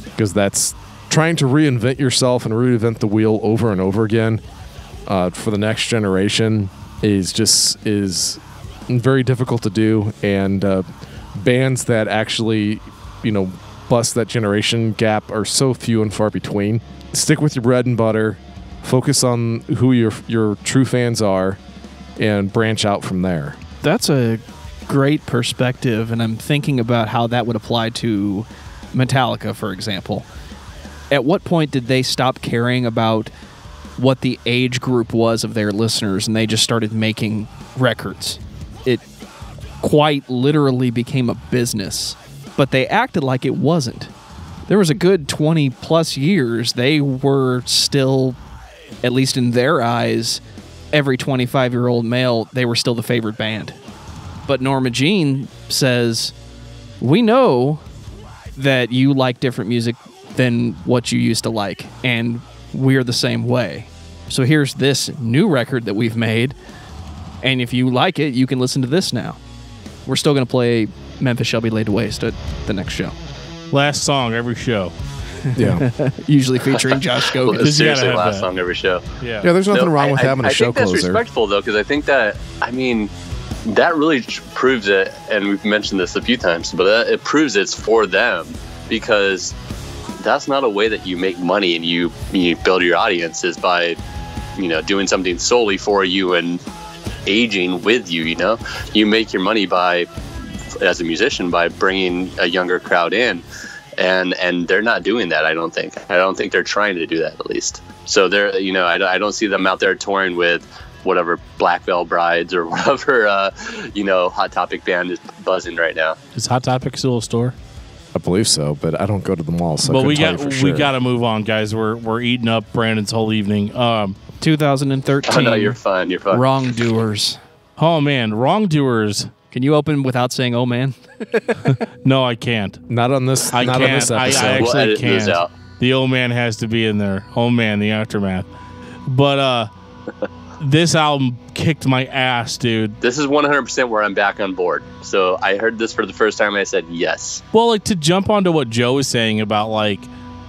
because that's trying to reinvent yourself and reinvent the wheel over and over again for the next generation is very difficult to do. And bands that actually, you know, bust that generation gap are so few and far between. Stick with your bread and butter, focus on who your true fans are, and branch out from there. That's a great perspective, and I'm thinking about how that would apply to Metallica, for example. At what point did they stop caring about what the age group was of their listeners, and they just started making records? It quite literally became a business, but they acted like it wasn't. There was a good 20 plus years they were still, at least in their eyes, every 25-year-old male, they were still the favorite band. But Norma Jean says, we know that you like different music than what you used to like, and we're the same way. So here's this new record that we've made, and if you like it, you can listen to this now. We're still going to play Memphis Shall Be Laid to Waste at the next show. Last song every show. Yeah. Usually featuring Josh Gogan. Well, seriously, last song every show. Yeah, there's nothing wrong with having a show closer. I think that's respectful, though, because I think that, I mean, that really proves it, and we've mentioned this a few times, but it proves it's for them, because that's not a way that you make money and you build your audience, is by, you know, doing something solely for you and aging with you. You know, you make your money by, as a musician, by bringing a younger crowd in, and they're not doing that. I don't think they're trying to do that, at least. So they're, you know, I don't see them out there touring with whatever Black Veil Brides or whatever you know, Hot Topic band is buzzing right now. Is Hot Topic still a store? I believe so, but I don't go to the mall, so but I we couldn't tell you for sure. We got to move on, guys. We're eating up Brandon's whole evening. 2013. Oh, no, you're fine. You're fine. Wrongdoers. Oh man, Wrongdoers. Can you open without saying "Oh man"? No, I can't. Not on this. I not can't. on this episode. I actually we'll can't. out. The "Oh man" has to be in there. Oh man, the aftermath. But this album kicked my ass, dude. This is 100% where I'm back on board. So I heard this for the first time and I said yes. Well, like, to jump onto what Joe was saying about, like,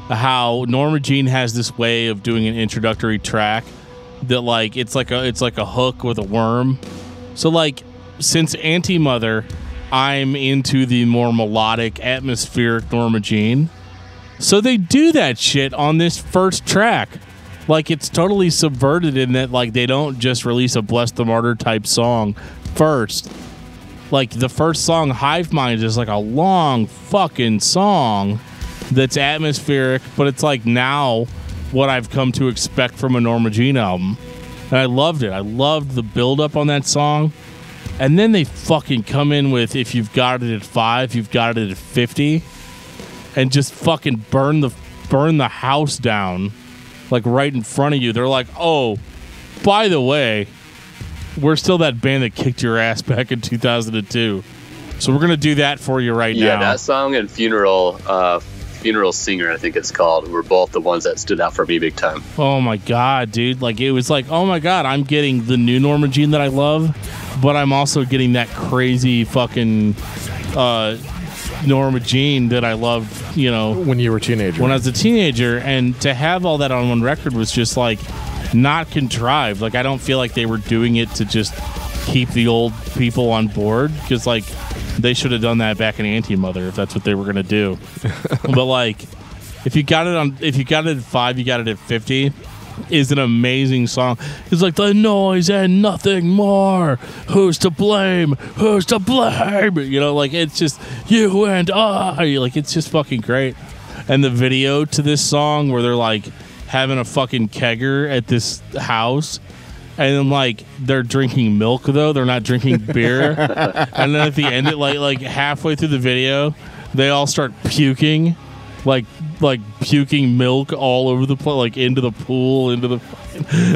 how Norma Jean has this way of doing an introductory track that, like, it's like a hook with a worm. So, like, since Anti-Mother, I'm into the more melodic, atmospheric Norma Jean. So they do that shit on this first track. Like, it's totally subverted in that, like, they don't just release a Bless the Martyr type song first. Like, the first song, Hive Mind, is like a long fucking song that's atmospheric, but it's like now what I've come to expect from a Norma Jean album. And I loved it. I loved the build-up on that song. And then they fucking come in with If You've Got It at 5, You've Got It at 50, and just fucking burn the house down. Like, right in front of you. They're like, oh, by the way, we're still that band that kicked your ass back in 2002. So we're going to do that for you right now. Yeah, that song and Funeral Singer, I think it's called, were both the ones that stood out for me big time. Oh, my God, dude. Like, it was like, oh, my God, I'm getting the new Norma Jean that I love, but I'm also getting that crazy fucking Norma Jean that I loved, you know, when you were a teenager. When I was a teenager, and to have all that on one record was just like not contrived. Like, I don't feel like they were doing it to just keep the old people on board, because like they should have done that back in Anti-Mother if that's what they were gonna do. But like, if you got it at 5, you got it at 50. Is an amazing song. It's like the noise and nothing more. Who's to blame? Who's to blame? You know, like it's just you and I. Like it's just fucking great. And the video to this song where they're like having a fucking kegger at this house, and then like they're drinking milk though. They're not drinking beer. And then at the end, like halfway through the video, they all start puking. Like puking milk all over the place, like into the pool, into the.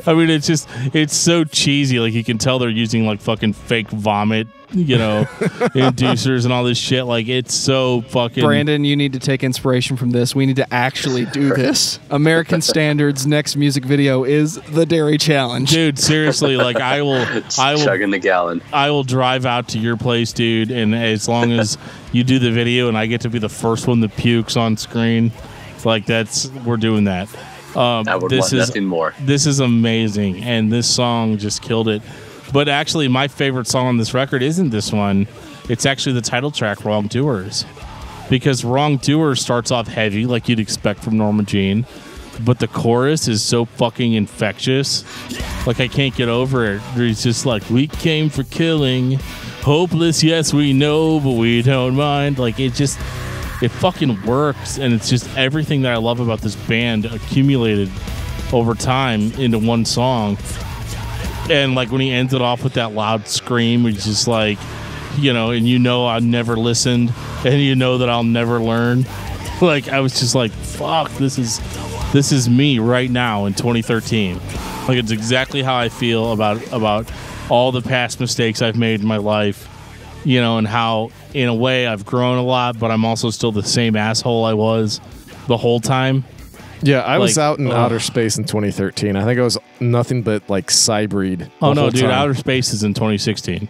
I mean, it's so cheesy. Like you can tell they're using like fucking fake vomit, you know, inducers and all this shit. Like it's so fucking. Brandon, you need to take inspiration from this. We need to actually do this. American Standards' next music video is the Dairy Challenge. Dude, seriously, like I will chugging the gallon. I will drive out to your place, dude, and as long as you do the video and I get to be the first one that pukes on screen, like we're doing that. I would want nothing more. This is amazing, and this song just killed it. But actually, my favorite song on this record isn't this one. It's actually the title track, Wrongdoers. Because Wrongdoers starts off heavy, like you'd expect from Norma Jean. But the chorus is so fucking infectious. Like, I can't get over it. It's just like, we came for killing. Hopeless, yes, we know, but we don't mind. Like, it fucking works. And it's just everything that I love about this band accumulated over time into one song. And like when he ends it off with that loud scream, it's just like, you know, and you know I never listened, and you know that I'll never learn. Like I was just like, fuck, this is me right now in 2013. Like it's exactly how I feel about all the past mistakes I've made in my life, you know, and how in a way I've grown a lot, but I'm also still the same asshole I was the whole time. Yeah, I was out in outer space in 2013. I think I was nothing but like Cybreed. Oh no, dude! Outer Space is in 2016.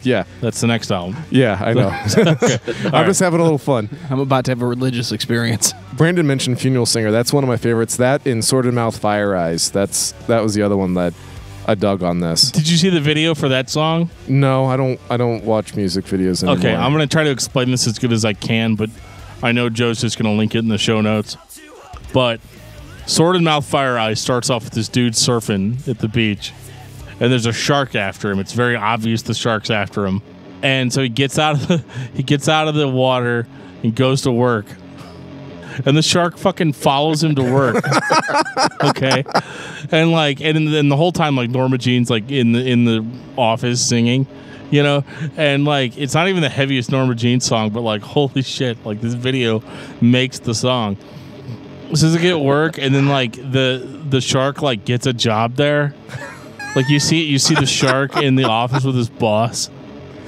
Yeah, that's the next album. Yeah, I know. Okay. I'm just having a little fun. I'm about to have a religious experience. Brandon mentioned Funeral Singer. That's one of my favorites. That in Sword Mouth, Fire Eyes. That was the other one that I dug on this. Did you see the video for that song? No, I don't watch music videos anymore. Okay, I'm gonna try to explain this as good as I can, but I know Joe's just gonna link it in the show notes. But Sword and Mouth Fire Eyes starts off with this dude surfing at the beach, and there's a shark after him. It's very obvious the shark's after him, and so he gets out of the water and goes to work, and the shark fucking follows him to work. Okay, and then the whole time like Norma Jean's like in the office singing. You know, and like it's not even the heaviest Norma Jean song, but like holy shit, like this video makes the song. So does it get work, and then like the shark like gets a job there. Like you see the shark in the office with his boss,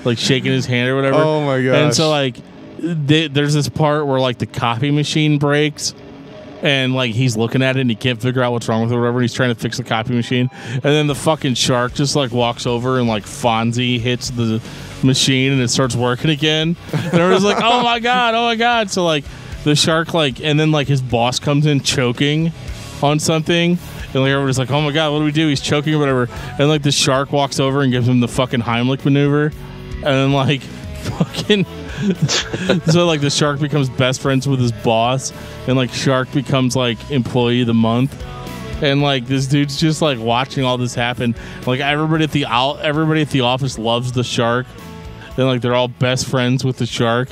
like shaking his hand or whatever. Oh my gosh! And so like there's this part where like the copy machine breaks, and like he's looking at it and he can't figure out what's wrong with it or whatever. And he's trying to fix the copy machine, and then the fucking shark just like walks over and like Fonzie hits the machine and it starts working again. And everyone's like, oh my god! So like. The shark, like, and then, like, his boss comes in choking on something. And, like, everybody's like, oh, my God, what do we do? He's choking or whatever. And, like, the shark walks over and gives him the fucking Heimlich maneuver. And then, like, fucking... so, like, the shark becomes best friends with his boss. And, like, shark becomes, like, employee of the month. And, like, this dude's just, like, watching all this happen. Like, everybody at the office loves the shark. And, like, they're all best friends with the shark.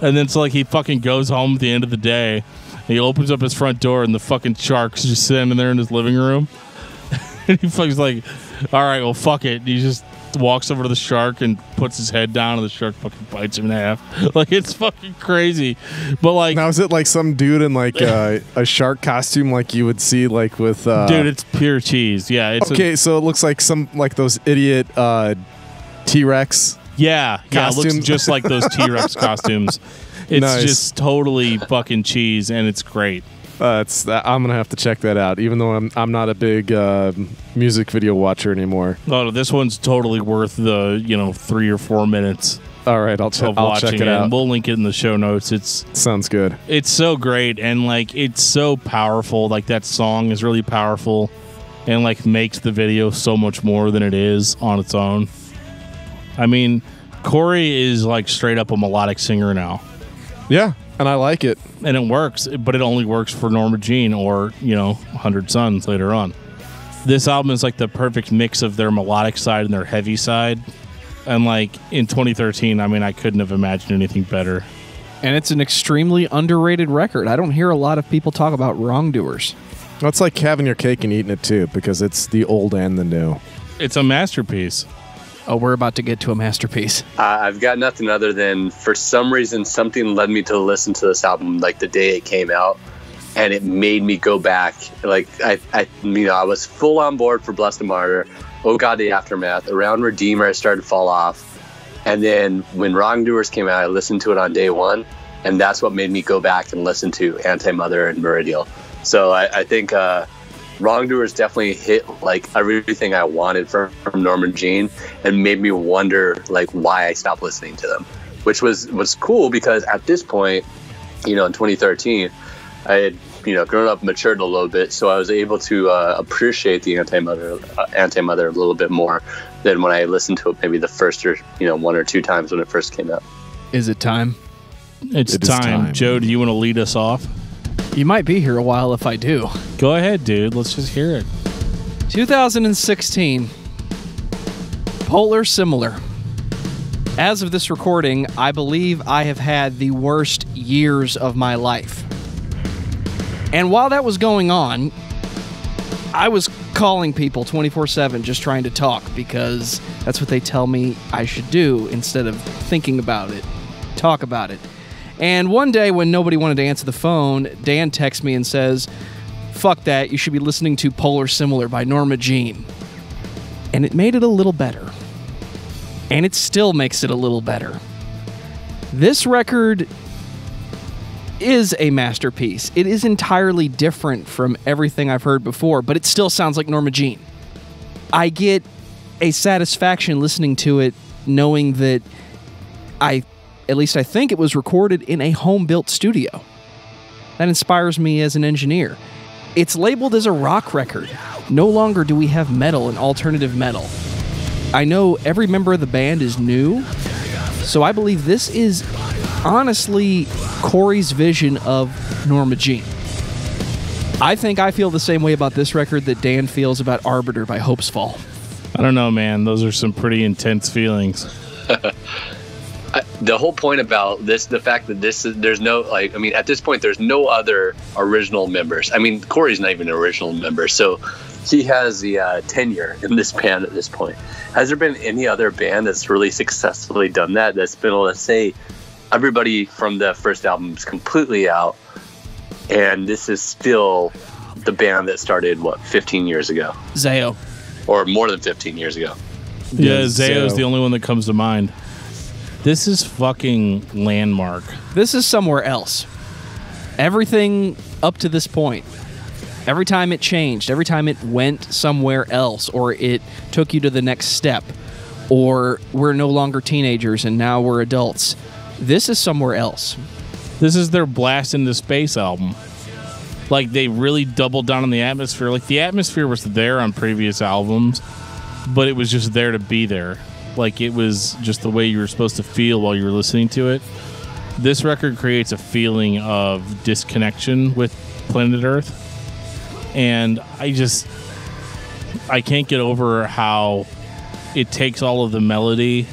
And then so like he fucking goes home at the end of the day. He opens up his front door and the fucking shark's just sitting there in his living room. And he fucking like, all right, well fuck it. And he just walks over to the shark and puts his head down, and the shark fucking bites him in half. Like it's fucking crazy. But like, now is it like some dude in like a shark costume like you would see like with dude? It's pure cheese. Yeah. It's okay. So it looks like some like those idiot T-Rex. Yeah, it looks just like those T-Rex costumes. It's nice. Just totally fucking cheese, and it's great. I'm gonna have to check that out, even though I'm not a big music video watcher anymore. Oh, no, this one's totally worth the 3 or 4 minutes All right, I'll check it out. We'll link it in the show notes. Sounds good. It's so great, and like it's so powerful. Like that song is really powerful, and like makes the video so much more than it is on its own. I mean, Corey is like straight up a melodic singer now. Yeah, and I like it, and it works. But it only works for Norma Jean or 100 Suns later on. This album is like the perfect mix of their melodic side and their heavy side. And like in 2013, I mean, I couldn't have imagined anything better. And it's an extremely underrated record. I don't hear a lot of people talk about Wrongdoers. Well, it's like having your cake and eating it too, because it's the old and the new. It's a masterpiece. Oh, we're about to get to a masterpiece. I've got nothing other than, for some reason, something led me to listen to this album like the day it came out, and it made me go back. Like I was full on board for Blessed and Martyr. Oh God, the Aftermath. Around Redeemer, I started to fall off. And then when Wrongdoers came out, I listened to it on day one. And that's what made me go back and listen to Anti-Mother and Meridial. So I think Wrongdoers definitely hit like everything I wanted from Norma Jean and made me wonder like why I stopped listening to them. Which was cool because at this point, in 2013, I had grown up, matured a little bit, so I was able to appreciate the Anti-Mother a little bit more than when I listened to it maybe the first or one or two times when it first came out. Is it time? It's time. Joe, do you want to lead us off? You might be here a while if I do. Go ahead, dude. Let's just hear it. 2016. Polar Similar. As of this recording, I believe I have had the worst years of my life. And while that was going on, I was calling people 24/7 just trying to talk because that's what they tell me I should do instead of thinking about it. Talk about it. And one day when nobody wanted to answer the phone, Dan texts me and says, "Fuck that, you should be listening to Polar Similar by Norma Jean." And it made it a little better. And it still makes it a little better. This record is a masterpiece. It is entirely different from everything I've heard before, but it still sounds like Norma Jean. I get a satisfaction listening to it knowing that at least I think it was recorded in a home-built studio. That inspires me as an engineer. It's labeled as a rock record. No longer do we have metal and alternative metal. I know every member of the band is new, so I believe this is honestly Corey's vision of Norma Jean. I think I feel the same way about this record that Dan feels about Arbiter by Hopesfall. I don't know, man. Those are some pretty intense feelings. The whole point about this, the fact that there's no, at this point, there's no other original members. I mean, Corey's not even an original member, so he has the tenure in this band at this point. Has there been any other band that's really successfully done that, that's been able to say, everybody from the first album is completely out, and this is still the band that started, 15 years ago? Zao. Or more than 15 years ago. Yeah, Zayo's the only one that comes to mind. This is fucking landmark. This is somewhere else. Everything up to this point, every time it changed, every time it went somewhere else, or it took you to the next step, or we're no longer teenagers and now we're adults, this is somewhere else. This is their Blast into Space album. Like, they really doubled down on the atmosphere. Like, the atmosphere was there on previous albums, but it was just there to be there. Like, it was just the way you were supposed to feel while you were listening to it. This record creates a feeling of disconnection with planet Earth. And I can't get over how it takes all of the melody,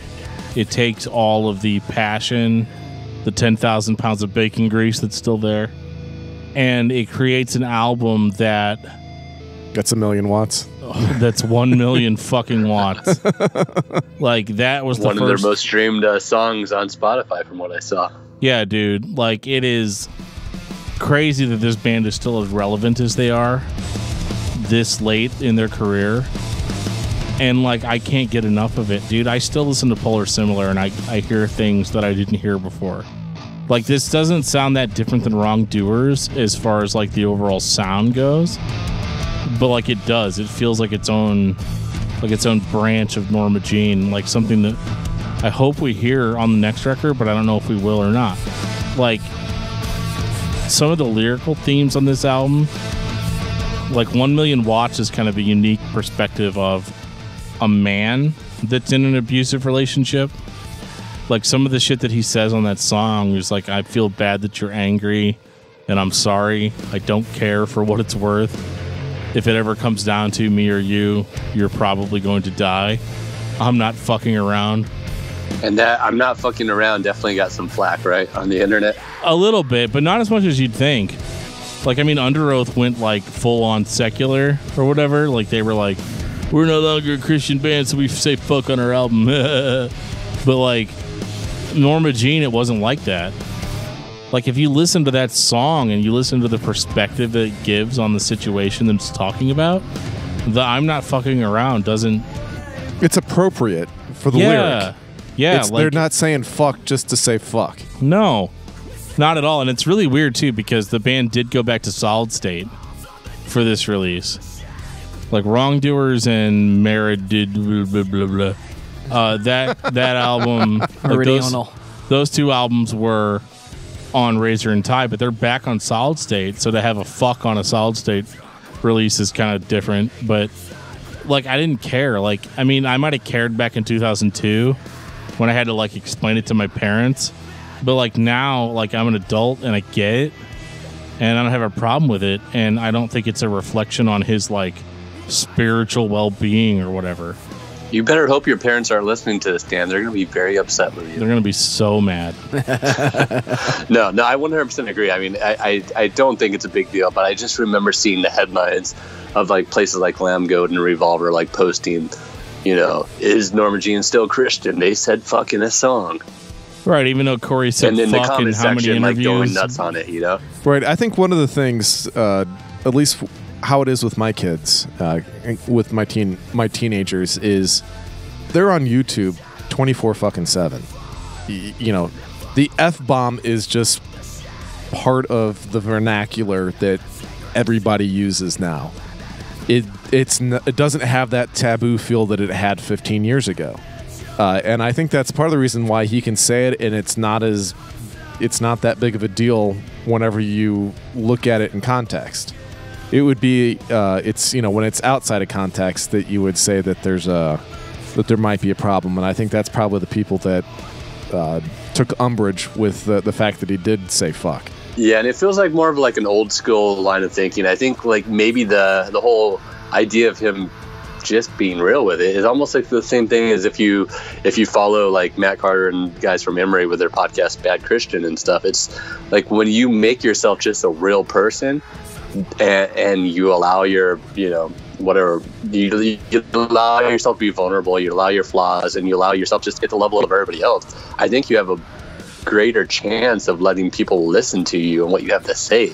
it takes all of the passion, the 10,000 pounds of bacon grease that's still there, and it creates an album that gets 1,000,000 watts. That's 1,000,000 fucking watts. Like, that was one of their most streamed songs on Spotify, from what I saw. Yeah, dude. Like, it is crazy that this band is still as relevant as they are this late in their career. And, like, I can't get enough of it, dude. I still listen to Polar Similar, and I hear things that I didn't hear before. Like, this doesn't sound that different than Wrongdoers as far as, like, the overall sound goes. But, like, it does. It feels like its own branch of Norma Jean, like something that I hope we hear on the next record, but I don't know if we will or not. Like, some of the lyrical themes on this album, like 1 Million Watts is kind of a unique perspective of a man that's in an abusive relationship. Like, some of the shit that he says on that song is like, I feel bad that you're angry, and I'm sorry. I don't care for what it's worth. If it ever comes down to me or you, you're probably going to die. I'm not fucking around. And that I'm not fucking around definitely got some flack, right, on the internet? A little bit, but not as much as you'd think. Like, I mean, Under Oath went, like, full-on secular or whatever. Like, they were like, we're no longer a Christian band, so we say fuck on our album. But, like, Norma Jean, it wasn't like that. Like, if you listen to that song and you listen to the perspective that it gives on the situation that it's talking about, the I'm not fucking around doesn't... It's appropriate for the lyric. Yeah, they're not saying fuck just to say fuck. No, not at all. And it's really weird, too, because the band did go back to Solid State for this release. Like, Wrongdoers and Merit did blah, blah, blah, blah. That album... like those two albums were on Razor and Tie, but they're back on Solid State, so to have a fuck on a Solid State release is kind of different. But, like, I didn't care. Like, I mean, I might have cared back in 2002 when I had to, like, explain it to my parents. But, like, now, like, I'm an adult and I get it, and I don't have a problem with it, and I don't think it's a reflection on his, like, spiritual well-being or whatever. You better hope your parents aren't listening to this, Dan. They're going to be very upset with you. They're going to be so mad. No, I 100% agree. I mean, I don't think it's a big deal, but I just remember seeing the headlines of, like, places like Lamb Goat and Revolver, like, posting, you know, is Norma Jean still Christian? They said fuck in a song. Right, even though Corey said and in fuck the comment in how many section, like, interviews. going nuts on it, you know? Right. I think one of the things, at least how it is with my kids, with my teenagers, is they're on YouTube 24/7. You know, the F-bomb is just part of the vernacular that everybody uses now. It doesn't have that taboo feel that it had 15 years ago. And I think that's part of the reason why he can say it, and it's not that big of a deal whenever you look at it in context. It would be, it's, you know, when it's outside of context that you would say that there might be a problem, and I think that's probably the people that took umbrage with the fact that he did say fuck. Yeah, and it feels like more of like an old school line of thinking. I think like maybe the whole idea of him just being real with it is almost like the same thing as if you follow like Matt Carter and guys from Emory with their podcast Bad Christian and stuff. It's like when you make yourself just a real person and you allow your, you know, whatever, you allow yourself to be vulnerable, you allow your flaws, and you allow yourself just to get the level of everybody else, I think you have a greater chance of letting people listen to you and what you have to say.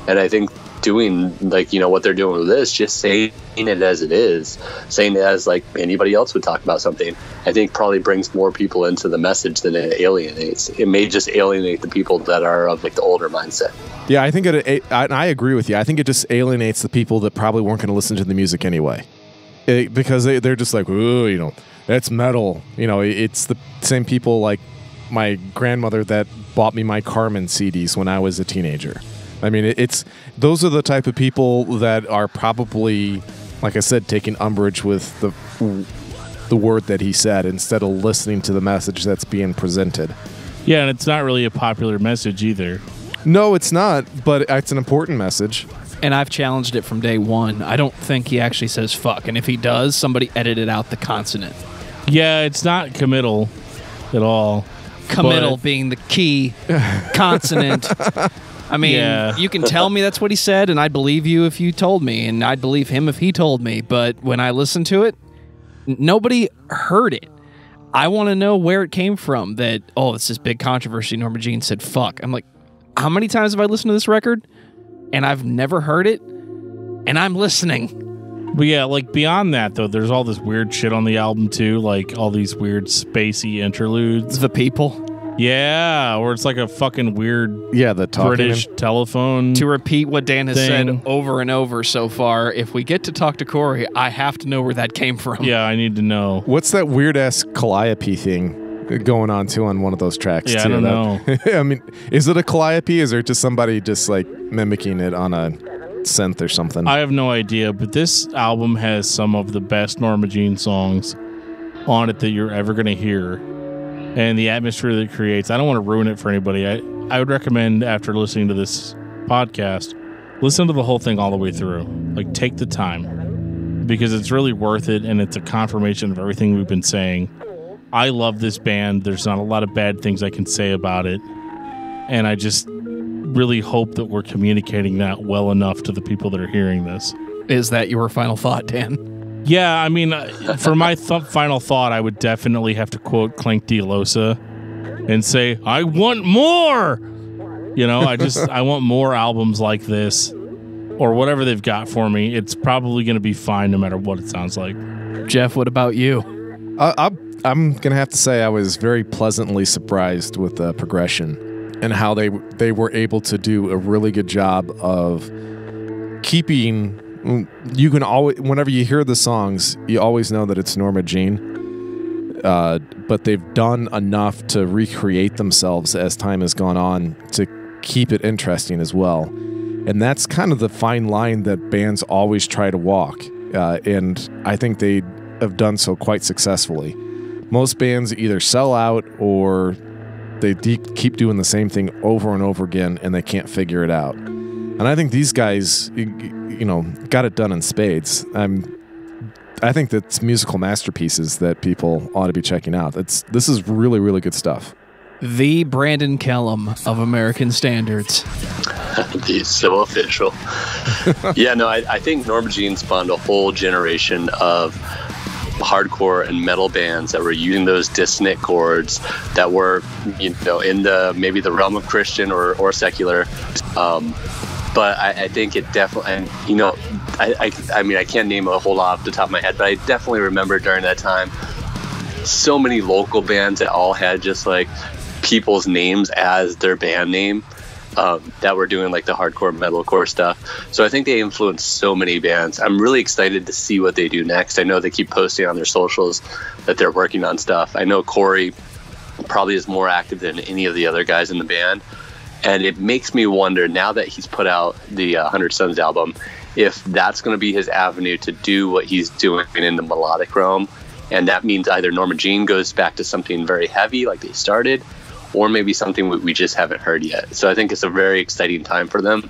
And I think doing, like, you know, what they're doing with this, just saying it as it is, saying it as like anybody else would talk about something, I think probably brings more people into the message than it alienates. It may just alienate the people that are of like the older mindset. Yeah, I think I agree with you. I think it just alienates the people that probably weren't going to listen to the music anyway, because they're just like, ooh, you know, that's metal. You know, it's the same people like my grandmother that bought me my Carmen CDs when I was a teenager. I mean, those are the type of people that are probably, like I said, taking umbrage with the word that he said instead of listening to the message that's being presented. Yeah, and it's not really a popular message either. No, it's not, but it's an important message. And I've challenged it from day one. I don't think he actually says fuck, and if he does, somebody edited out the consonant. Yeah, it's not committal at all. Committal being the key consonant. I mean, You can tell me that's what he said, and I'd believe you if you told me, and I'd believe him if he told me. But when I listened to it, nobody heard it. I want to know where it came from that, oh, it's this big controversy. Norma Jean said fuck. I'm like, how many times have I listened to this record? And I've never heard it, and I'm listening. But yeah, like beyond that, though, there's all this weird shit on the album, too. Like all these weird spacey interludes. The people. Yeah, or it's like a fucking weird the British telephone. To repeat what Dan has thing. said over and over so far, if we get to talk to Corey, I have to know where that came from. Yeah, I need to know. What's that weird-ass calliope thing going on too on one of those tracks. Yeah, too. I don't know. I mean, is it a calliope? Is there just somebody just like mimicking it on a synth or something? I have no idea, but this album has some of the best Norma Jean songs on it that you're ever going to hear, and the atmosphere that it creates. I don't want to ruin it for anybody. I would recommend, after listening to this podcast, listen to the whole thing all the way through. Like, take the time, because it's really worth it, and it's a confirmation of everything we've been saying. I love this band. There's not a lot of bad things I can say about it, and I just really hope that we're communicating that well enough to the people that are hearing this. Is that your final thought, Dan? Yeah, I mean, for my final thought, I would definitely have to quote Clank Dialosa and say, I want more! You know, I want more albums like this, or whatever they've got for me. It's probably going to be fine no matter what it sounds like. Jeff, what about you? I'm going to have to say I was very pleasantly surprised with the progression and how they were able to do a really good job of keeping... You can always, whenever you hear the songs, you always know that it's Norma Jean, but they've done enough to recreate themselves as time has gone on to keep it interesting as well. And that's kind of the fine line that bands always try to walk, and I think they have done so quite successfully. Most bands either sell out or they keep doing the same thing over and over again, and they can't figure it out. And I think these guys, got it done in spades. I think that's musical masterpieces that people ought to be checking out. This is really, really good stuff. The Brandon Kellum of American Standards. He's so official. Yeah, no, I think Norma Jean spawned a whole generation of hardcore and metal bands that were using those dissonant chords that were, in maybe the realm of Christian or secular. But I think it definitely, and I mean, I can't name a whole lot off the top of my head, but I definitely remember during that time, so many local bands that all had just like people's names as their band name, that were doing like the hardcore metalcore stuff. So I think they influenced so many bands. I'm really excited to see what they do next. I know they keep posting on their socials that they're working on stuff. I know Corey probably is more active than any of the other guys in the band. And it makes me wonder, now that he's put out the 100 Sons album, if that's going to be his avenue to do what he's doing in the melodic realm. And that means either Norma Jean goes back to something very heavy like they started, or maybe something we just haven't heard yet. So I think it's a very exciting time for them.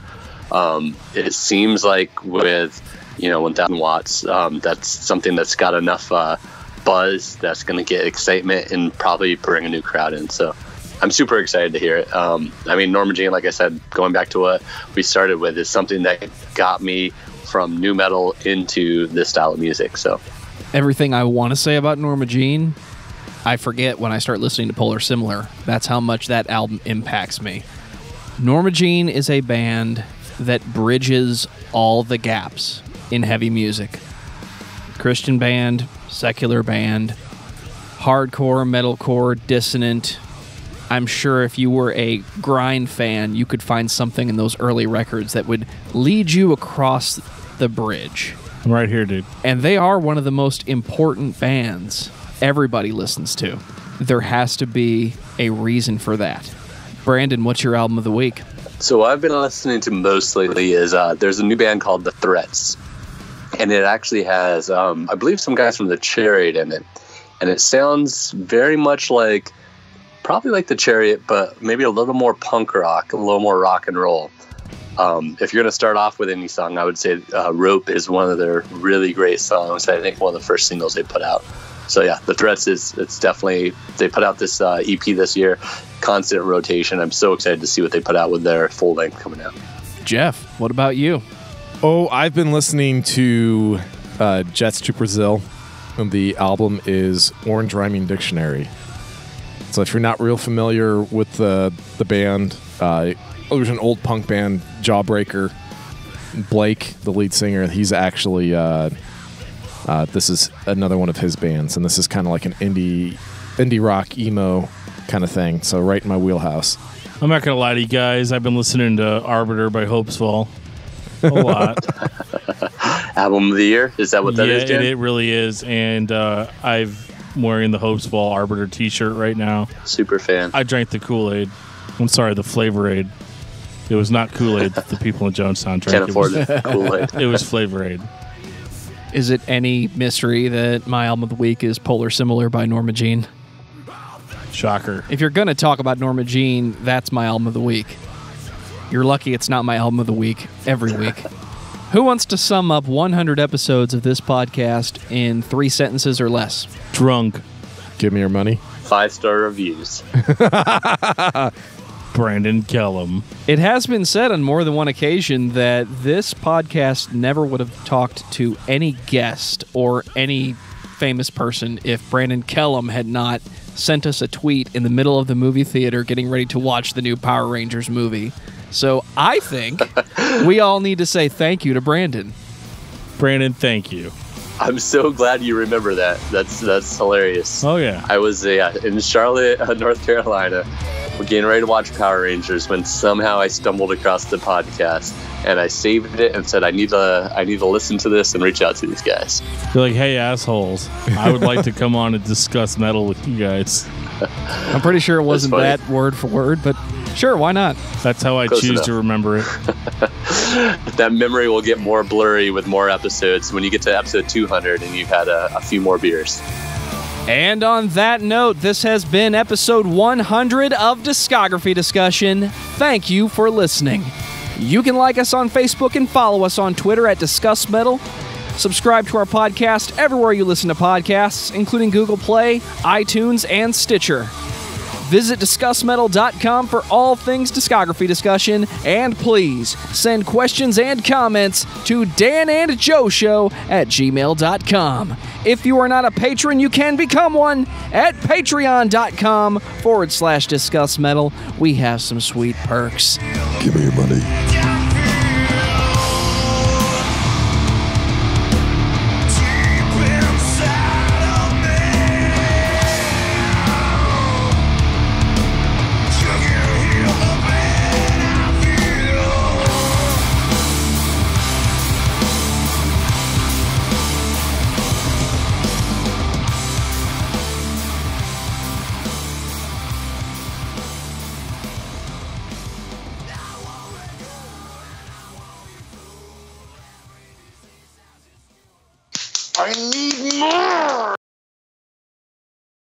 It seems like with 1,000 watts, that's something that's got enough buzz that's going to get excitement and probably bring a new crowd in. So I'm super excited to hear it. I mean, Norma Jean, like I said, going back to what we started with, is something that got me from nu metal into this style of music. So everything I want to say about Norma Jean, I forget when I start listening to Polar Similar. That's how much that album impacts me. Norma Jean is a band that bridges all the gaps in heavy music. Christian band, secular band, hardcore, metalcore, dissonant. I'm sure if you were a grind fan, you could find something in those early records that would lead you across the bridge. I'm right here, dude. And they are one of the most important bands everybody listens to. There has to be a reason for that. Brandon, what's your album of the week? So what I've been listening to most lately is there's a new band called The Threats. And it actually has, I believe, some guys from The Chariot in it. And it sounds very much like, probably like The Chariot, but maybe a little more punk rock, a little more rock and roll. If you're going to start off with any song, I would say Rope is one of their really great songs. I think one of the first singles they put out. So yeah, The Threats it's definitely, they put out this EP this year, constant rotation. I'm so excited to see what they put out with their full length coming out. Jeff, what about you? Oh, I've been listening to Jets to Brazil, and the album is Orange Rhyming Dictionary. So if you're not real familiar with the band, there's an old punk band, Jawbreaker. Blake, the lead singer, he's actually, this is another one of his bands, and this is kind of like an indie rock, emo kind of thing, so right in my wheelhouse. I'm not going to lie to you guys, I've been listening to Arbiter by Hopesfall a lot. Album of the year? Is that what that is, Jen? It really is, and I've I'm wearing the Hopesfall Arbiter t-shirt right now. Super fan. I drank the Kool-Aid. I'm sorry, the Flavor-Aid. It was not Kool-Aid that the people in Jonestown drank. Can't afford it. Kool-Aid. It was Flavor-Aid. Is it any mystery that my album of the week is Polar Similar by Norma Jean? Shocker. If you're going to talk about Norma Jean, that's my album of the week. You're lucky it's not my album of the week every week. Who wants to sum up 100 episodes of this podcast in 3 sentences or less? Drunk. Give me your money. 5-star reviews. Brandon Kellum. It has been said on more than one occasion that this podcast never would have talked to any guest or any famous person if Brandon Kellum had not sent us a tweet in the middle of the movie theater getting ready to watch the new Power Rangers movie. So I think we all need to say thank you to Brandon. Brandon, thank you. I'm so glad you remember that. That's hilarious. Oh, yeah. I was in Charlotte, North Carolina. We're getting ready to watch Power Rangers when somehow I stumbled across the podcast and I saved it and said, I need to listen to this and reach out to these guys. You're like, hey, assholes, I would like to come on and discuss metal with you guys. I'm pretty sure it wasn't that word for word, but sure, why not? That's how I choose to remember it. That memory will get more blurry with more episodes when you get to episode 200 and you've had a few more beers. And on that note, this has been episode 100 of Discography Discussion. Thank you for listening. You can like us on Facebook and follow us on Twitter at discussmetal. Subscribe to our podcast everywhere you listen to podcasts, including Google Play, iTunes, and Stitcher. Visit discussmetal.com for all things discography discussion, and please send questions and comments to danandjoeshow@gmail.com. If you are not a patron, you can become one at patreon.com/discussmetal. We have some sweet perks. Give me your money. I need more!